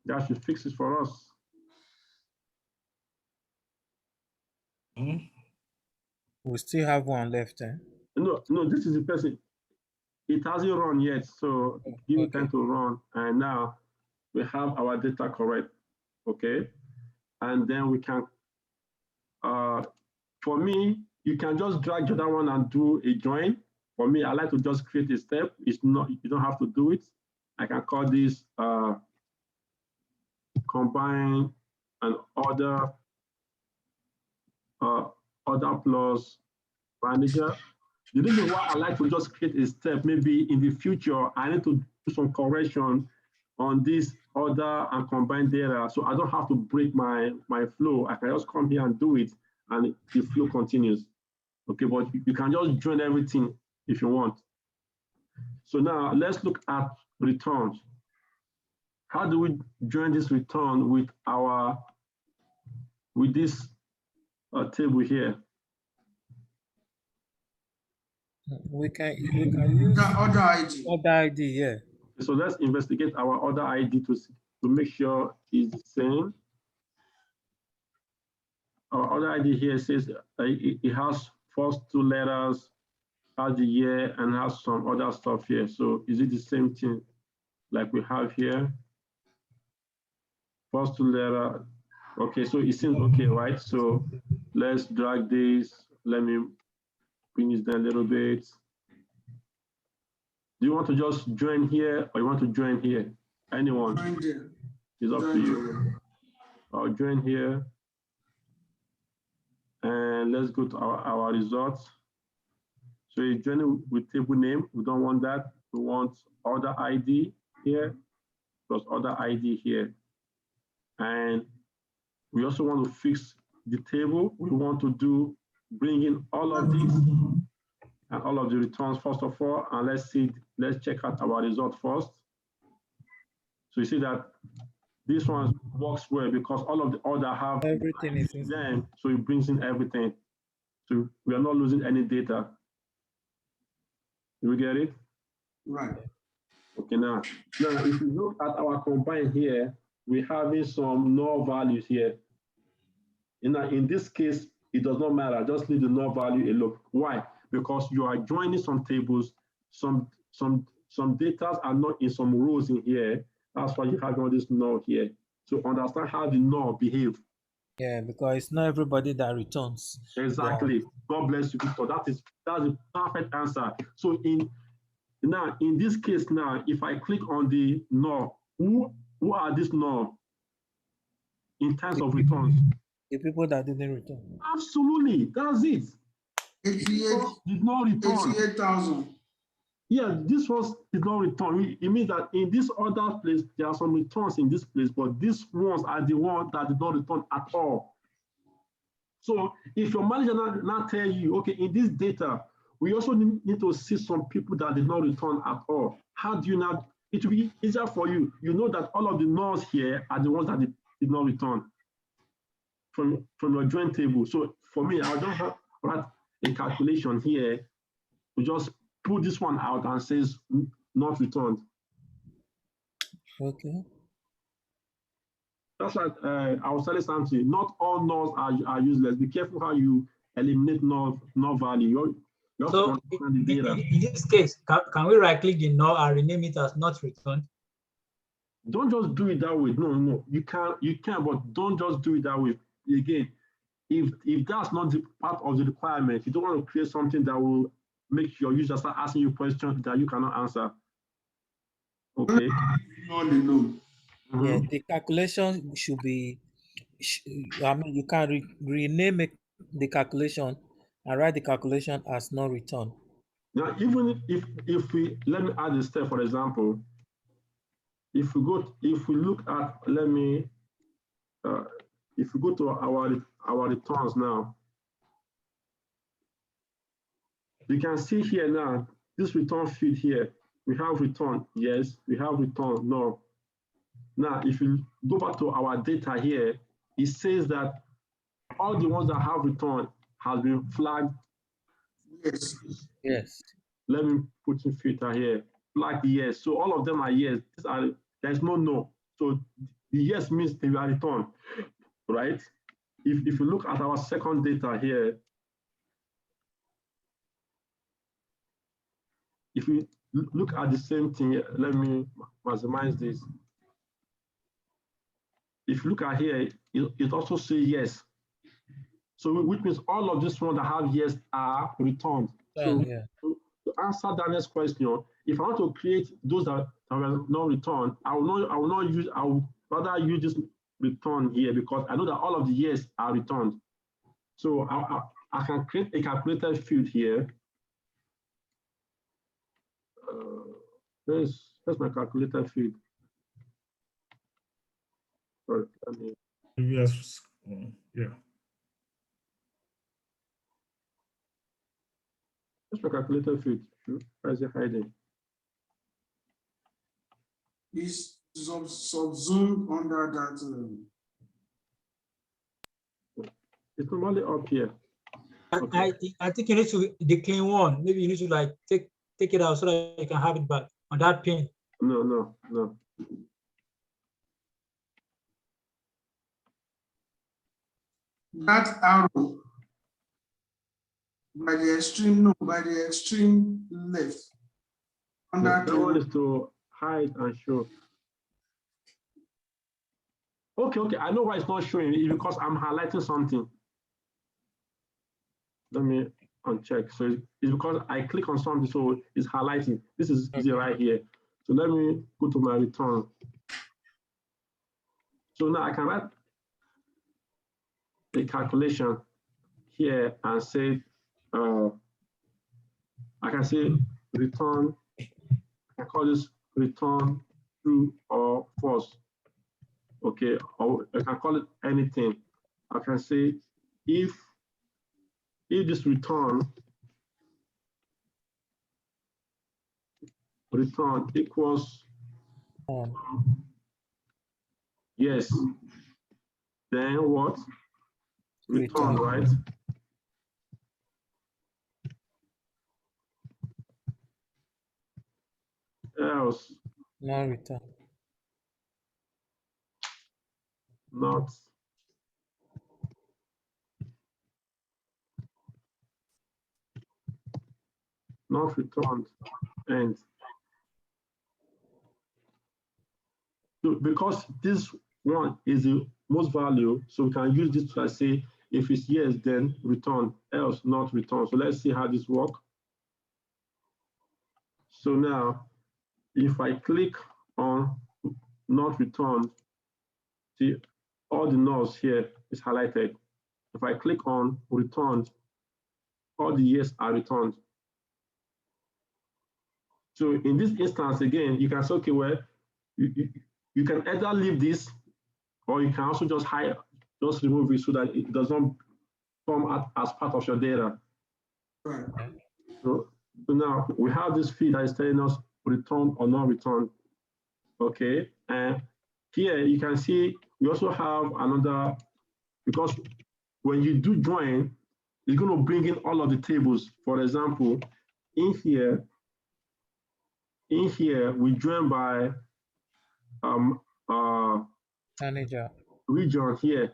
Speaker 1: that should fix it for us.
Speaker 6: We still have one left, eh?
Speaker 1: No, this is the person. It hasn't run yet, so give it time to run. And now we have our data correct, okay? And then we can, for me, you can just drag the other one and do a join. For me, I like to just create a step. It's not, you don't have to do it. I can call this combine and order plus manager. The reason why I like to just create a step, maybe in the future, I need to do some correction on this order and combine data. So I don't have to break my flow. I can just come here and do it and the flow continues. Okay, but you can just join everything if you want. So now let's look at returns. How do we join this return with this table here?
Speaker 6: We can use
Speaker 3: order ID.
Speaker 6: Order ID, yeah.
Speaker 1: So let's investigate our order ID to make sure it's the same. Our order ID here says it has first two letters, has the year, and has some other stuff here. So is it the same thing like we have here? First two letters. Okay, so it seems okay, right? So let's drag this. Let me bring this down a little bit. Do you want to just join here or you want to join here? Anyone? It's up to you. I'll join here. And let's go to our results. So you join with table name. We don't want that. We want order ID here plus order ID here. And we also want to fix the table. We want to bring in all of these and all of the returns first of all. And let's check out our result first. So you see that this one works well because all of the order have
Speaker 6: everything is in
Speaker 1: them, so it brings in everything. So we are not losing any data. Do we get it?
Speaker 3: Right.
Speaker 1: Okay, now if you look at our combine here, we're having some null values here. In this case, it does not matter. Just leave the null value alone. Why? Because you are joining some tables. Some data are not in some rows in here. That's why you have all this null here. So understand how the null behave.
Speaker 6: Yeah, because it's not everybody that returns.
Speaker 1: Exactly. Yeah. God bless you, Victor. That's a perfect answer. So in this case now, if I click on the null, who are these null in terms of returns?
Speaker 6: The people that didn't return.
Speaker 1: Absolutely, that's it.
Speaker 3: 88
Speaker 1: did not return.
Speaker 3: 88,000.
Speaker 1: Yeah, this was did not return. It means that in this other place, there are some returns in this place, but these ones are the ones that did not return at all. So if your manager now tell you, okay, in this data, we also need to see some people that did not return at all. How do you now, it will be easier for you. You know that all of the nulls here are the ones that did not return from your join table. So for me, I'll just write a calculation here to just pull this one out and says not returned.
Speaker 6: Okay.
Speaker 1: That's like I was telling something. Not all nulls are useless. Be careful how you eliminate null value. You have to understand the data.
Speaker 7: In this case, can we right click the null and rename it as not returned?
Speaker 1: Don't just do it that way. No, you can, but don't just do it that way. Again, if that's not the part of the requirement, you don't want to create something that will make your user start asking you questions that you cannot answer. Okay.
Speaker 3: No.
Speaker 6: Yeah, the calculation should be. I mean, you can rename the calculation and write the calculation as non return.
Speaker 1: Now, even if we let me add a step, for example, if we look at, if we go to our returns now, you can see here now, this return field here, we have return, yes, we have return, no. Now, if you go back to our data here, it says that all the ones that have return has been flagged.
Speaker 6: Yes.
Speaker 1: Let me put in filter here, flag yes. So all of them are yes. There's no. So the yes means they are returned, right? If you look at our second data here, if we look at the same thing, let me maximize this. If you look at here, it also says yes. So which means all of these ones that have yes are returned. So
Speaker 6: yeah.
Speaker 1: to answer Daniel's question, if I want to create those that are not returned, I will rather use this return here because I know that all of the yes are returned. So I can create a calculated field here. There's my calculated field. Sorry, let me.
Speaker 2: Yes. Yeah.
Speaker 1: That's my calculated field. Where is it hiding?
Speaker 3: Is subsumed under that.
Speaker 1: It's normally up here.
Speaker 7: Okay. I think you need to the clean one. Maybe you need to like take it out so that you can have it back on that pin.
Speaker 1: No.
Speaker 3: That arrow by the extreme left.
Speaker 1: That one is to hide and show. Okay, I know why it's not showing. It's because I'm highlighting something. Let me uncheck. So it's because I click on something, so it's highlighting. This is easy right here. So let me go to my return. So now I can write a calculation here and say, I can say return, I can call this return true or false. Okay, or I can call it anything. I can say if this return equals yes, then what? Return, right? Else.
Speaker 6: No return.
Speaker 1: Not returned, and so because this one is the most value, so we can use this to say if it's yes, then return, else not return. So let's see how this works. So now, if I click on not returned, see all the nulls here is highlighted. If I click on returned, all the yes are returned. So in this instance, again, you can say, okay, well, you can either leave this, or you can also just remove it so that it does not come as part of your data.
Speaker 3: Right.
Speaker 1: So now we have this feed that is telling us return or not return. Okay, and here you can see we also have another, because when you do join, it's going to bring in all of the tables. For example, in here we join by
Speaker 6: Manager.
Speaker 1: region here,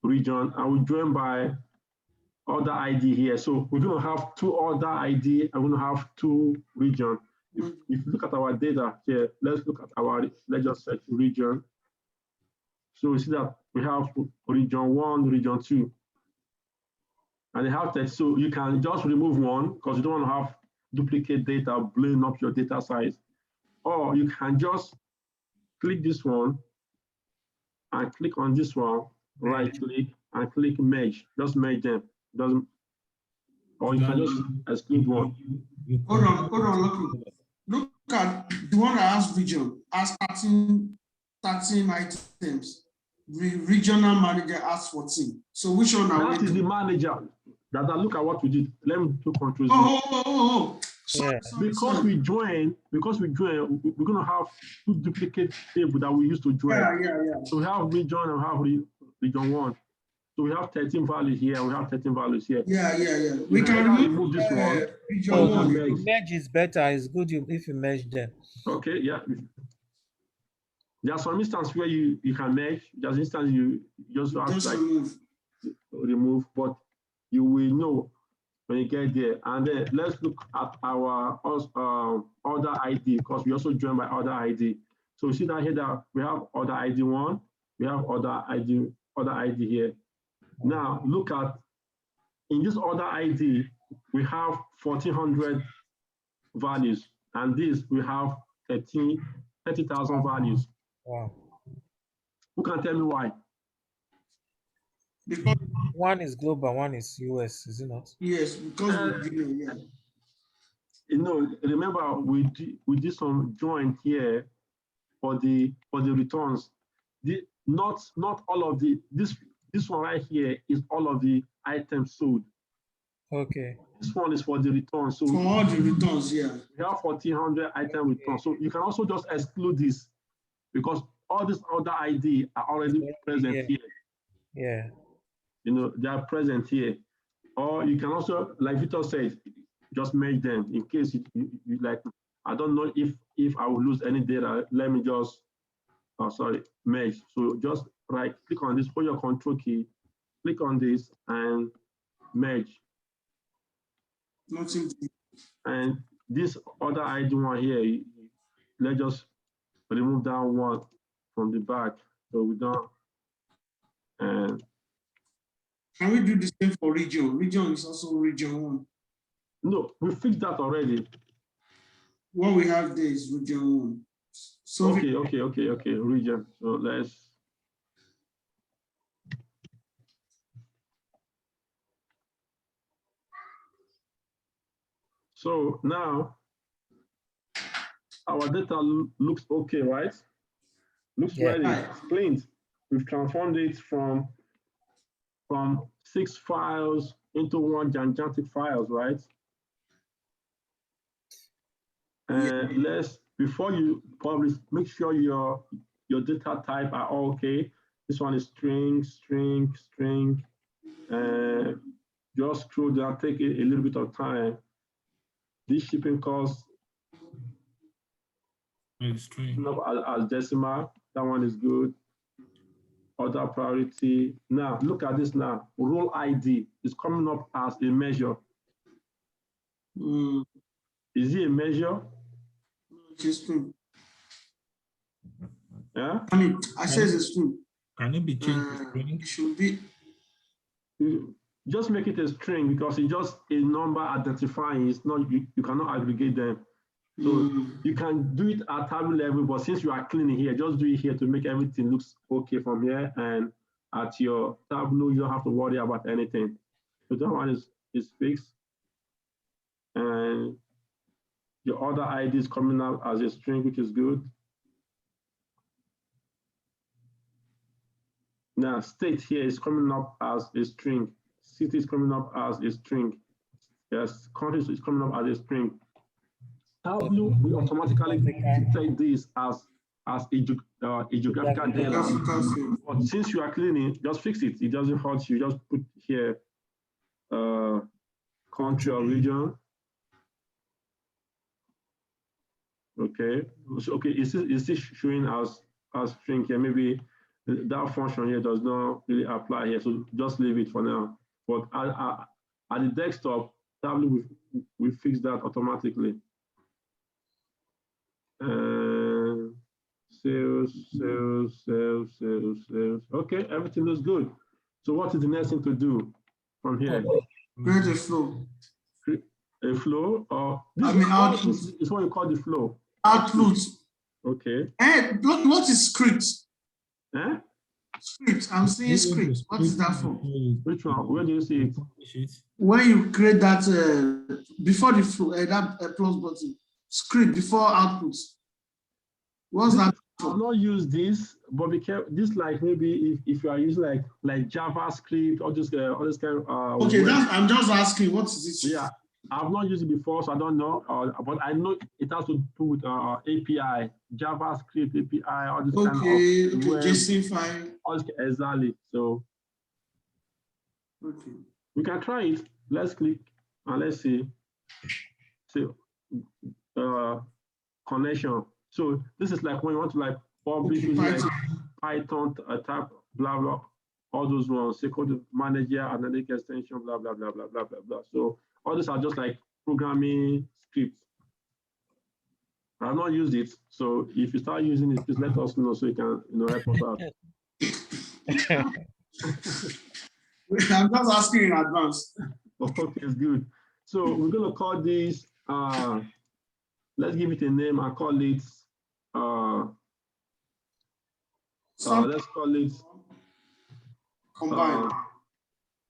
Speaker 1: region, and we join by order ID here. So we're going to have two order ID, and we're going to have two region. If you look at our data here, let's just search region. So we see that we have region 1, region 2, and they have text. So you can just remove one because you don't want to have duplicate data blowing up your data size. Or you can just click this one and click on this one, right click and click merge. Just merge them. Or you can just exclude one.
Speaker 3: Hold on. Look at the one that has region, has 13 items. The regional manager has 14. So which one are we
Speaker 1: That is the
Speaker 3: doing?
Speaker 1: manager. Look at what we did. Let me do control Z.
Speaker 3: Sorry,
Speaker 1: Because we join, we're going to have two duplicate tables that we used to join.
Speaker 3: Yeah.
Speaker 1: So we have region and we have region 1. So we have 13 values here, we have 13 values here.
Speaker 3: Yeah. We can remove
Speaker 1: this one.
Speaker 3: region
Speaker 6: So
Speaker 3: 1.
Speaker 6: merge is better. It's good if you merge them.
Speaker 1: Okay, yeah. There are some instances where you can merge. There's instances you just have to remove, but you will know when you get there. And then let's look at our order ID, because we also join by order ID. So you see that here that we have order ID 1, we have order ID here. Now look at, in this order ID, we have 1400 values, and this we have 30,000 values.
Speaker 6: Wow.
Speaker 1: Who can tell me why?
Speaker 3: Because
Speaker 6: one is global, one is US, is it not?
Speaker 3: Yes, because
Speaker 1: remember we did some join here for the returns. Not all of this one right here is all of the items sold.
Speaker 6: Okay.
Speaker 1: This one is for the returns. So
Speaker 3: for all the returns, yeah.
Speaker 1: We have 1400 item returns. So you can also just exclude this, because all these other ID are already present here.
Speaker 6: Yeah.
Speaker 1: They are present here. Or you can also, like Victor said, just merge them in case you like. I don't know if I will lose any data. Let me just, merge. So just click on this, put your control key, click on this and merge.
Speaker 3: Nothing.
Speaker 1: And this other ID one here, let's just remove that one from the back. So we don't. And
Speaker 3: can we do the same for region? Region is also region 1.
Speaker 1: No, we fixed that already.
Speaker 3: What we have there is region 1. So
Speaker 1: okay, region. So let's. So now our data looks okay, right? Looks ready, it's cleaned. We've transformed it from 6 files into one gigantic files, right? And before you publish, make sure your data type are all okay. This one is string. Just scroll down, take a little bit of time. This shipping cost as decimal, that one is good. Order priority. Now look at this now. Role ID is coming up as a measure. Is it a measure?
Speaker 3: It's a string.
Speaker 1: Yeah.
Speaker 3: I say it's a string.
Speaker 2: Can it be changed to string?
Speaker 3: It should be.
Speaker 1: Just make it a string, because it's just a number identifying. It's not, you cannot aggregate them. So you can do it at Tableau level, but since you are cleaning here, just do it here to make everything looks okay from here. And at your Tableau, you don't have to worry about anything. So that one is fixed. And your order ID is coming out as a string, which is good. Now state here is coming up as a string. City is coming up as a string. Yes, countries is coming up as a string. Tableau will automatically detect this as a geographical data. But since you are cleaning, just fix it. It doesn't hurt you. Just put here country or region. Okay. So, okay, is this showing as string here? Maybe that function here does not really apply here. So just leave it for now. But at the desktop, Tableau we fix that automatically. Sales. Okay, everything looks good. So what is the next thing to do from here?
Speaker 3: Create a flow.
Speaker 1: A flow, or
Speaker 3: this
Speaker 1: is what you call the flow.
Speaker 3: Output.
Speaker 1: Okay.
Speaker 3: And what is script?
Speaker 1: Eh?
Speaker 3: Script. I'm seeing script. What is that for?
Speaker 1: Which one? Where do you see it?
Speaker 3: When you create that before the flow, that plus button. Script before output. What's that?
Speaker 1: I've not used this, but be careful. This, like, maybe if you are using like JavaScript or just all this kind of
Speaker 3: okay, I'm just asking, what is it?
Speaker 1: Yeah, I've not used it before, so I don't know. But I know it has to do with API, JavaScript API, all this kind of
Speaker 3: JSON file.
Speaker 1: Exactly. So
Speaker 3: okay,
Speaker 1: we can try it. Let's click and let's see. So connection. So this is like when you want to like publish like Python type blah blah, all those ones, SQL manager, analytic extension, blah blah blah blah blah blah blah. So all these are just like programming scripts. I've not used it, so if you start using it, please let us know so you can help us out.
Speaker 3: I'm just asking in advance.
Speaker 1: Okay, it's good. So we're gonna call this. Let's give it a name and call it. Let's call it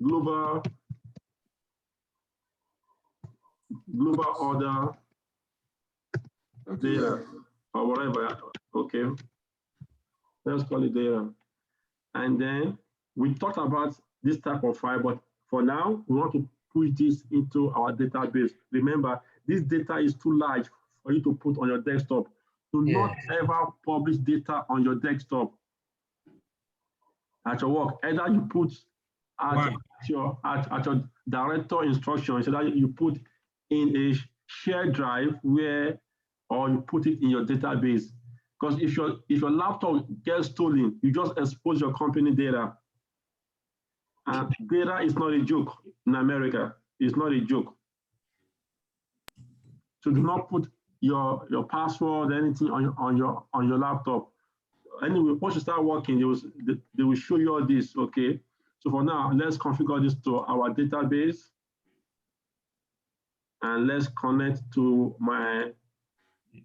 Speaker 1: global order data or whatever. Okay, let's call it data. And then we talked about this type of file, but for now we want to push this into our database. Remember, this data is too large for you to put on your desktop. Do not ever publish data on your desktop at your work. Either you put at your director instruction, so that you put in a shared drive or you put it in your database. Because if your laptop gets stolen, you just expose your company data. And data is not a joke in America. It's not a joke. So do not put your password, anything on your laptop. Anyway, once you start working, they will show you all this. Okay. So for now, let's configure this to our database, and let's connect to my.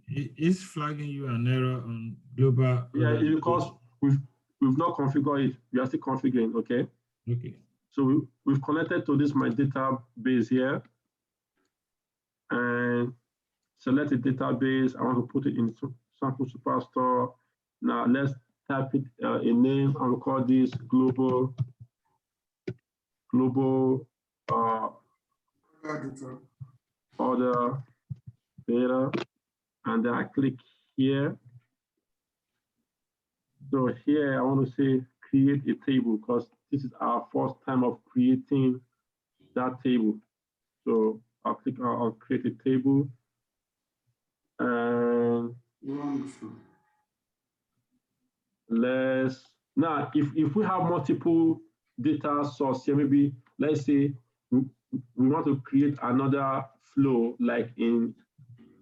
Speaker 2: It's flagging you an error on global.
Speaker 1: Yeah, because we've not configured it. We are still configuring. Okay.
Speaker 2: Okay.
Speaker 1: So we've connected to this my database here, and select the database. I want to put it in Sample Superstore. Now let's type it a name and we'll call this global order data, and then I click here. So here I want to say create a table, because this is our first time of creating that table. So I'll click on create a table, and now if we have multiple data source here, maybe let's say we want to create another flow like in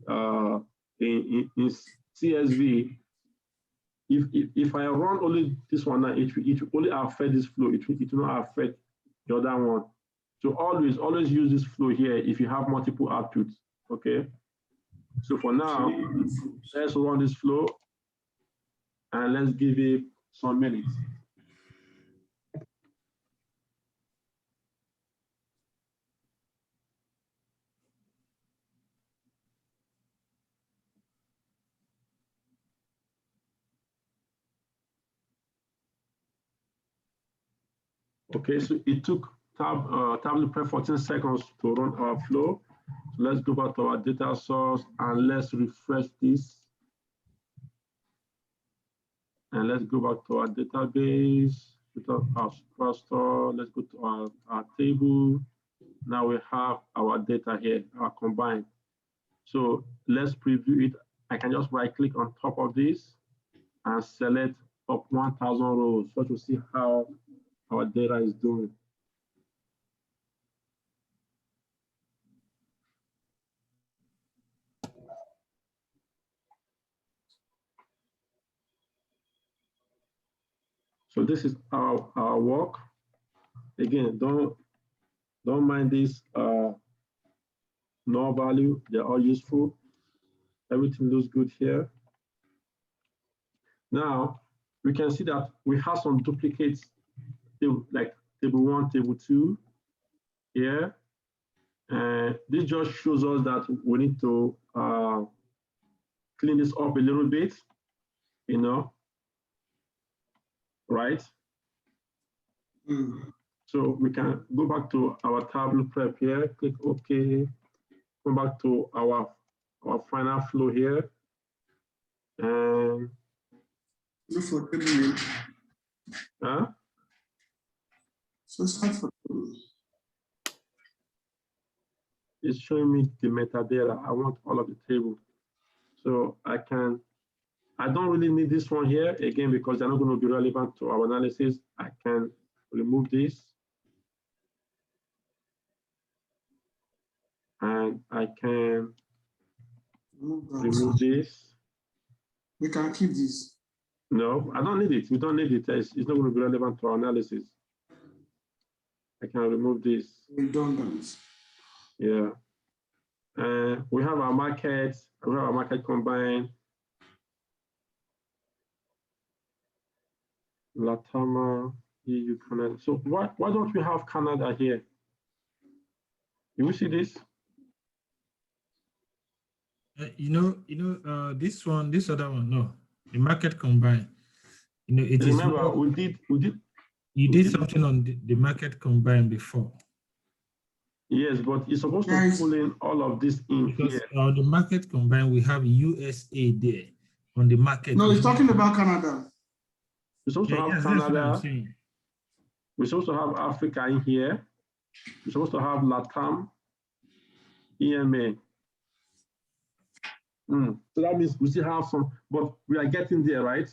Speaker 1: CSV. If I run only this one now, it will only affect this flow. It will not affect the other one. So always use this flow here if you have multiple outputs. Okay. So for now, let's run this flow and let's give it some minutes. Okay, so it took Tableau Prep 14 seconds to run our flow. So let's go back to our data source and let's refresh this. And let's go back to our database, to our superstore. Let's go to our table. Now we have our data here, our combined. So let's preview it. I can just right click on top of this and select up 1,000 rows so to see how our data is doing. So this is our work. Again, don't mind this null value. They're all useful. Everything looks good here. Now we can see that we have some duplicates, like table 1, table 2 here. And this just shows us that we need to clean this up a little bit, you know, right? So we can go back to our Tableau Prep here, click OK, come back to our final flow here. And
Speaker 3: look for table name. So start for table.
Speaker 1: It's showing me the metadata. I want all of the table. So I don't really need this one here again because they're not going to be relevant to our analysis. I can remove this. And I can remove this.
Speaker 3: We can keep this.
Speaker 1: No, I don't need it. We don't need it. It's not going to be relevant to our analysis. I can remove this.
Speaker 3: Redundant.
Speaker 1: Yeah. We have our market. We have our market combined. Latama, EU, Canada. So why don't we have Canada here? Do you see this?
Speaker 2: This other one, no, the market combined. It
Speaker 1: Remember,
Speaker 2: is. You did something on the market combined before.
Speaker 1: Yes, but you're supposed to pull in all of this in
Speaker 2: because
Speaker 1: here.
Speaker 2: On the market combined, we have USA there on the market.
Speaker 3: No, he's talking about Canada.
Speaker 1: We're supposed to have
Speaker 2: yes,
Speaker 1: Canada. We're supposed to have Africa in here. We're supposed to have LATAM, EMA. So that means we still have some, but we are getting there, right?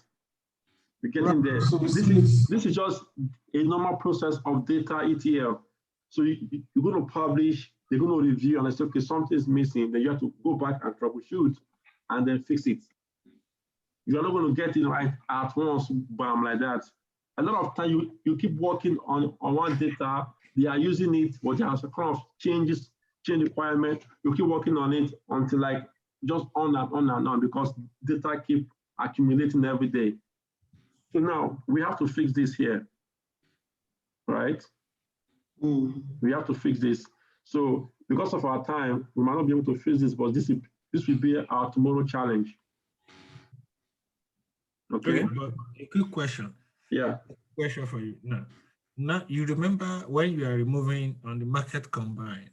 Speaker 1: We're getting there.
Speaker 3: So
Speaker 1: this is just a normal process of data ETL. So you're going to publish, they're going to review, and I say, okay, something's missing. Then you have to go back and troubleshoot and then fix it. You're not going to get it right at once, bam, like that. A lot of time you keep working on one data, they are using it, but there are some kind of change requirement. You keep working on it until like just on and on because data keep accumulating every day. So now we have to fix this here, right? We have to fix this. So because of our time, we might not be able to fix this, but this will be our tomorrow challenge. Okay.
Speaker 2: But a quick question.
Speaker 1: Yeah.
Speaker 2: Question for you. Now you remember when you are removing on the market combined,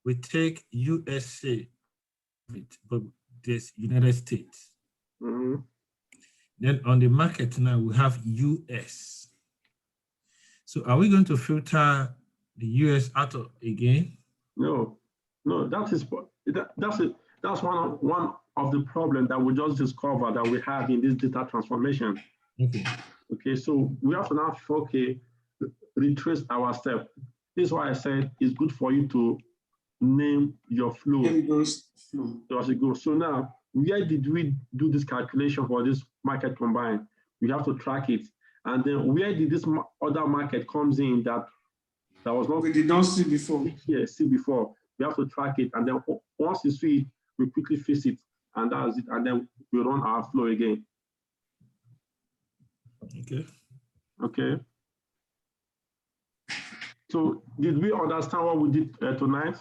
Speaker 2: we take USA, but there's United States. Then on the market now we have US. So are we going to filter the US out again?
Speaker 1: No, that's one of the problems that we just discovered that we have in this data transformation. Okay, so we have to now retrace our step. This is why I said it's good for you to name your flow. So as you go. So now, where did we do this calculation for this market combined? We have to track it. And then where did this other market comes in that was not,
Speaker 3: we did not see before?
Speaker 1: Yeah, see before. We have to track it. And then once you see it, we quickly fix it. And that's it. And then we run our flow again. Okay. So did we understand what we did tonight?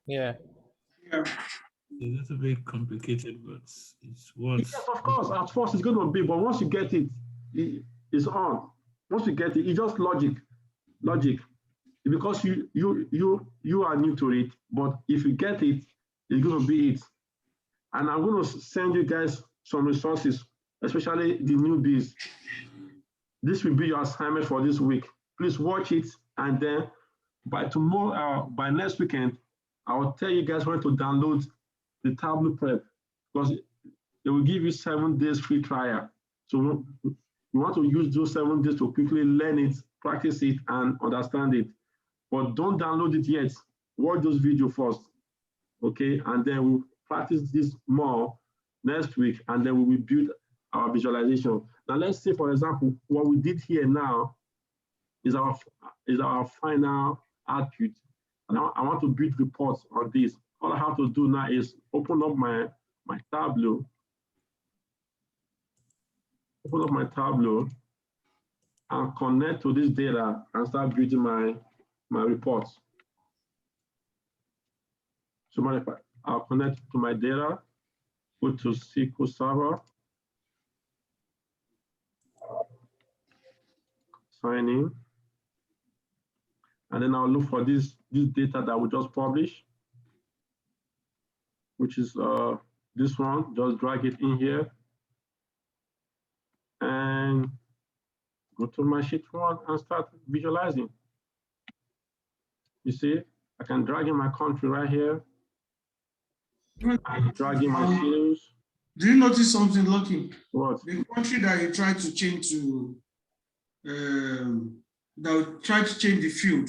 Speaker 6: Yeah.
Speaker 2: It's a bit complicated, but it's once.
Speaker 1: Yes, of course. At first it's going to be, but once you get it, it's on. Once you get it, it's just logic. because you are new to it, but if you get it, it's going to be it. And I'm going to send you guys some resources, especially the newbies. This will be your assignment for this week. Please watch it, and then by tomorrow, by next weekend, I will tell you guys when to download the Tableau Prep, because they will give you 7 days free trial. So you want to use those 7 days to quickly learn it, practice it, and understand it. But don't download it yet. Watch those videos first, okay? And then we'll practice this more next week, and then we will build our visualization. Now, let's say, for example, what we did here now is our final output. And I want to build reports on this. All I have to do now is open up my Tableau. Open up my Tableau and connect to this data and start building my reports. So I'll connect to my data, go to SQL Server, sign in, and then I'll look for this data that we just published, which is this one. Just drag it in here and go to my sheet 1 and start visualizing. You see, I can drag in my country right here. I'm dragging my fields.
Speaker 3: Do you notice something, Lucky?
Speaker 1: What?
Speaker 3: The country that you try to change to, that you try to change the field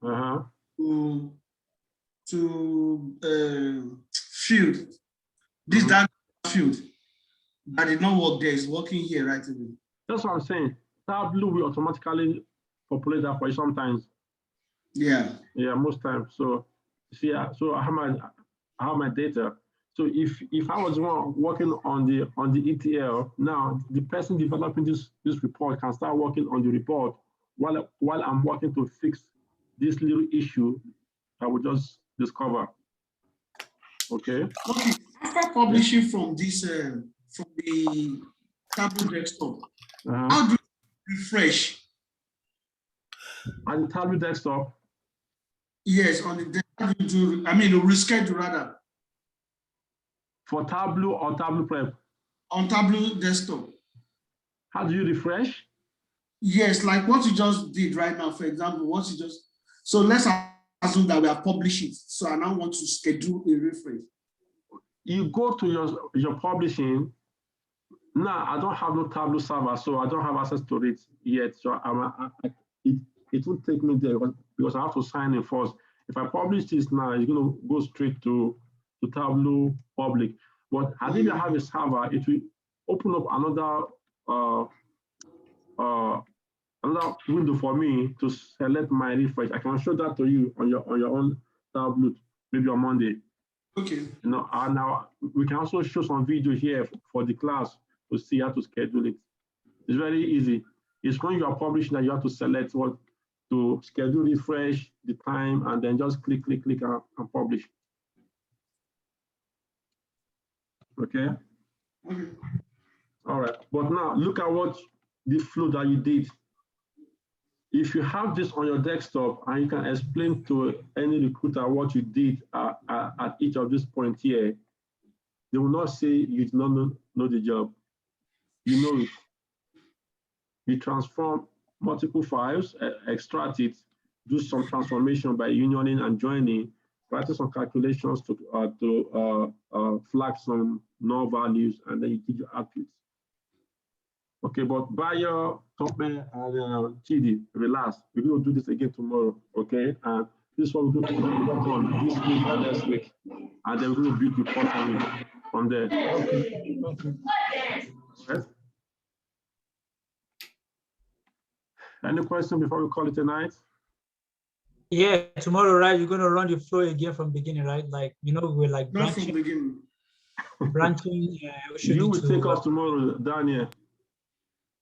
Speaker 3: to field. This that field that did not work there is working here right away.
Speaker 1: That's what I'm saying. Tableau will automatically populate that for you sometimes.
Speaker 3: Yeah.
Speaker 1: Yeah, most times. So see, so I have my data. So if I was working on the ETL, now the person developing this report can start working on the report while I'm working to fix this little issue I would just discover. Okay.
Speaker 3: Okay. After publishing from this from the Tableau desktop, how do you refresh?
Speaker 1: On the Tableau desktop?
Speaker 3: Yes, on the desktop, reschedule rather.
Speaker 1: For Tableau or Tableau Prep?
Speaker 3: On Tableau desktop.
Speaker 1: How do you refresh?
Speaker 3: Yes, like what you just did right now, for example, what you just, so let's assume that we are publishing. So I now want to schedule a refresh.
Speaker 1: You go to your publishing. Now, I don't have no Tableau server, so I don't have access to it yet. So it won't take me there because I have to sign in first. If I publish this now, it's going to go straight to Tableau Public. But as if you have a server, it will open up another window for me to select my refresh. I can show that to you on your own Tableau, maybe on Monday.
Speaker 3: Okay.
Speaker 1: You know, and now we can also show some video here for the class to see how to schedule it. It's very easy. It's when you are publishing that you have to select what to schedule, refresh, the time, and then just click and publish. Okay. All right. But now look at what the flow that you did. If you have this on your desktop and you can explain to any recruiter what you did at each of these points here, they will not say you did not know the job. You know it. You transform multiple files, extract it, do some transformation by unioning and joining, practice some calculations to flag some null values, and then you give your outputs. Okay, but Bayo, Topman, and Chidi, relax. We're going to do this again tomorrow, okay? And this is what we're going to work on this week and next week. And then we're going to build reports on it from there. Okay. Right? Any question before we call it a night?
Speaker 7: Yeah, tomorrow, right? You're going to run the flow again from beginning, right? Like, you know, we're like branching.
Speaker 1: You will take off tomorrow, Daniel.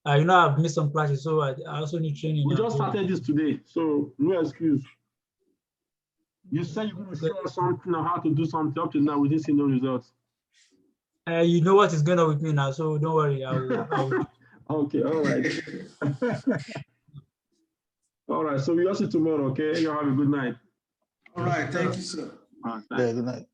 Speaker 7: You know, I've missed some classes, so I also need training.
Speaker 1: We just started this today, so no excuse. You said you're going to show us something on how to do something. Up to now, we didn't see no results.
Speaker 7: You know what is going on with me now, so don't worry. I will.
Speaker 1: Okay, all right. All right, so we'll see you tomorrow, okay? You have a good night.
Speaker 3: All right, thank you, sir.
Speaker 1: All right,
Speaker 4: Yeah, good night.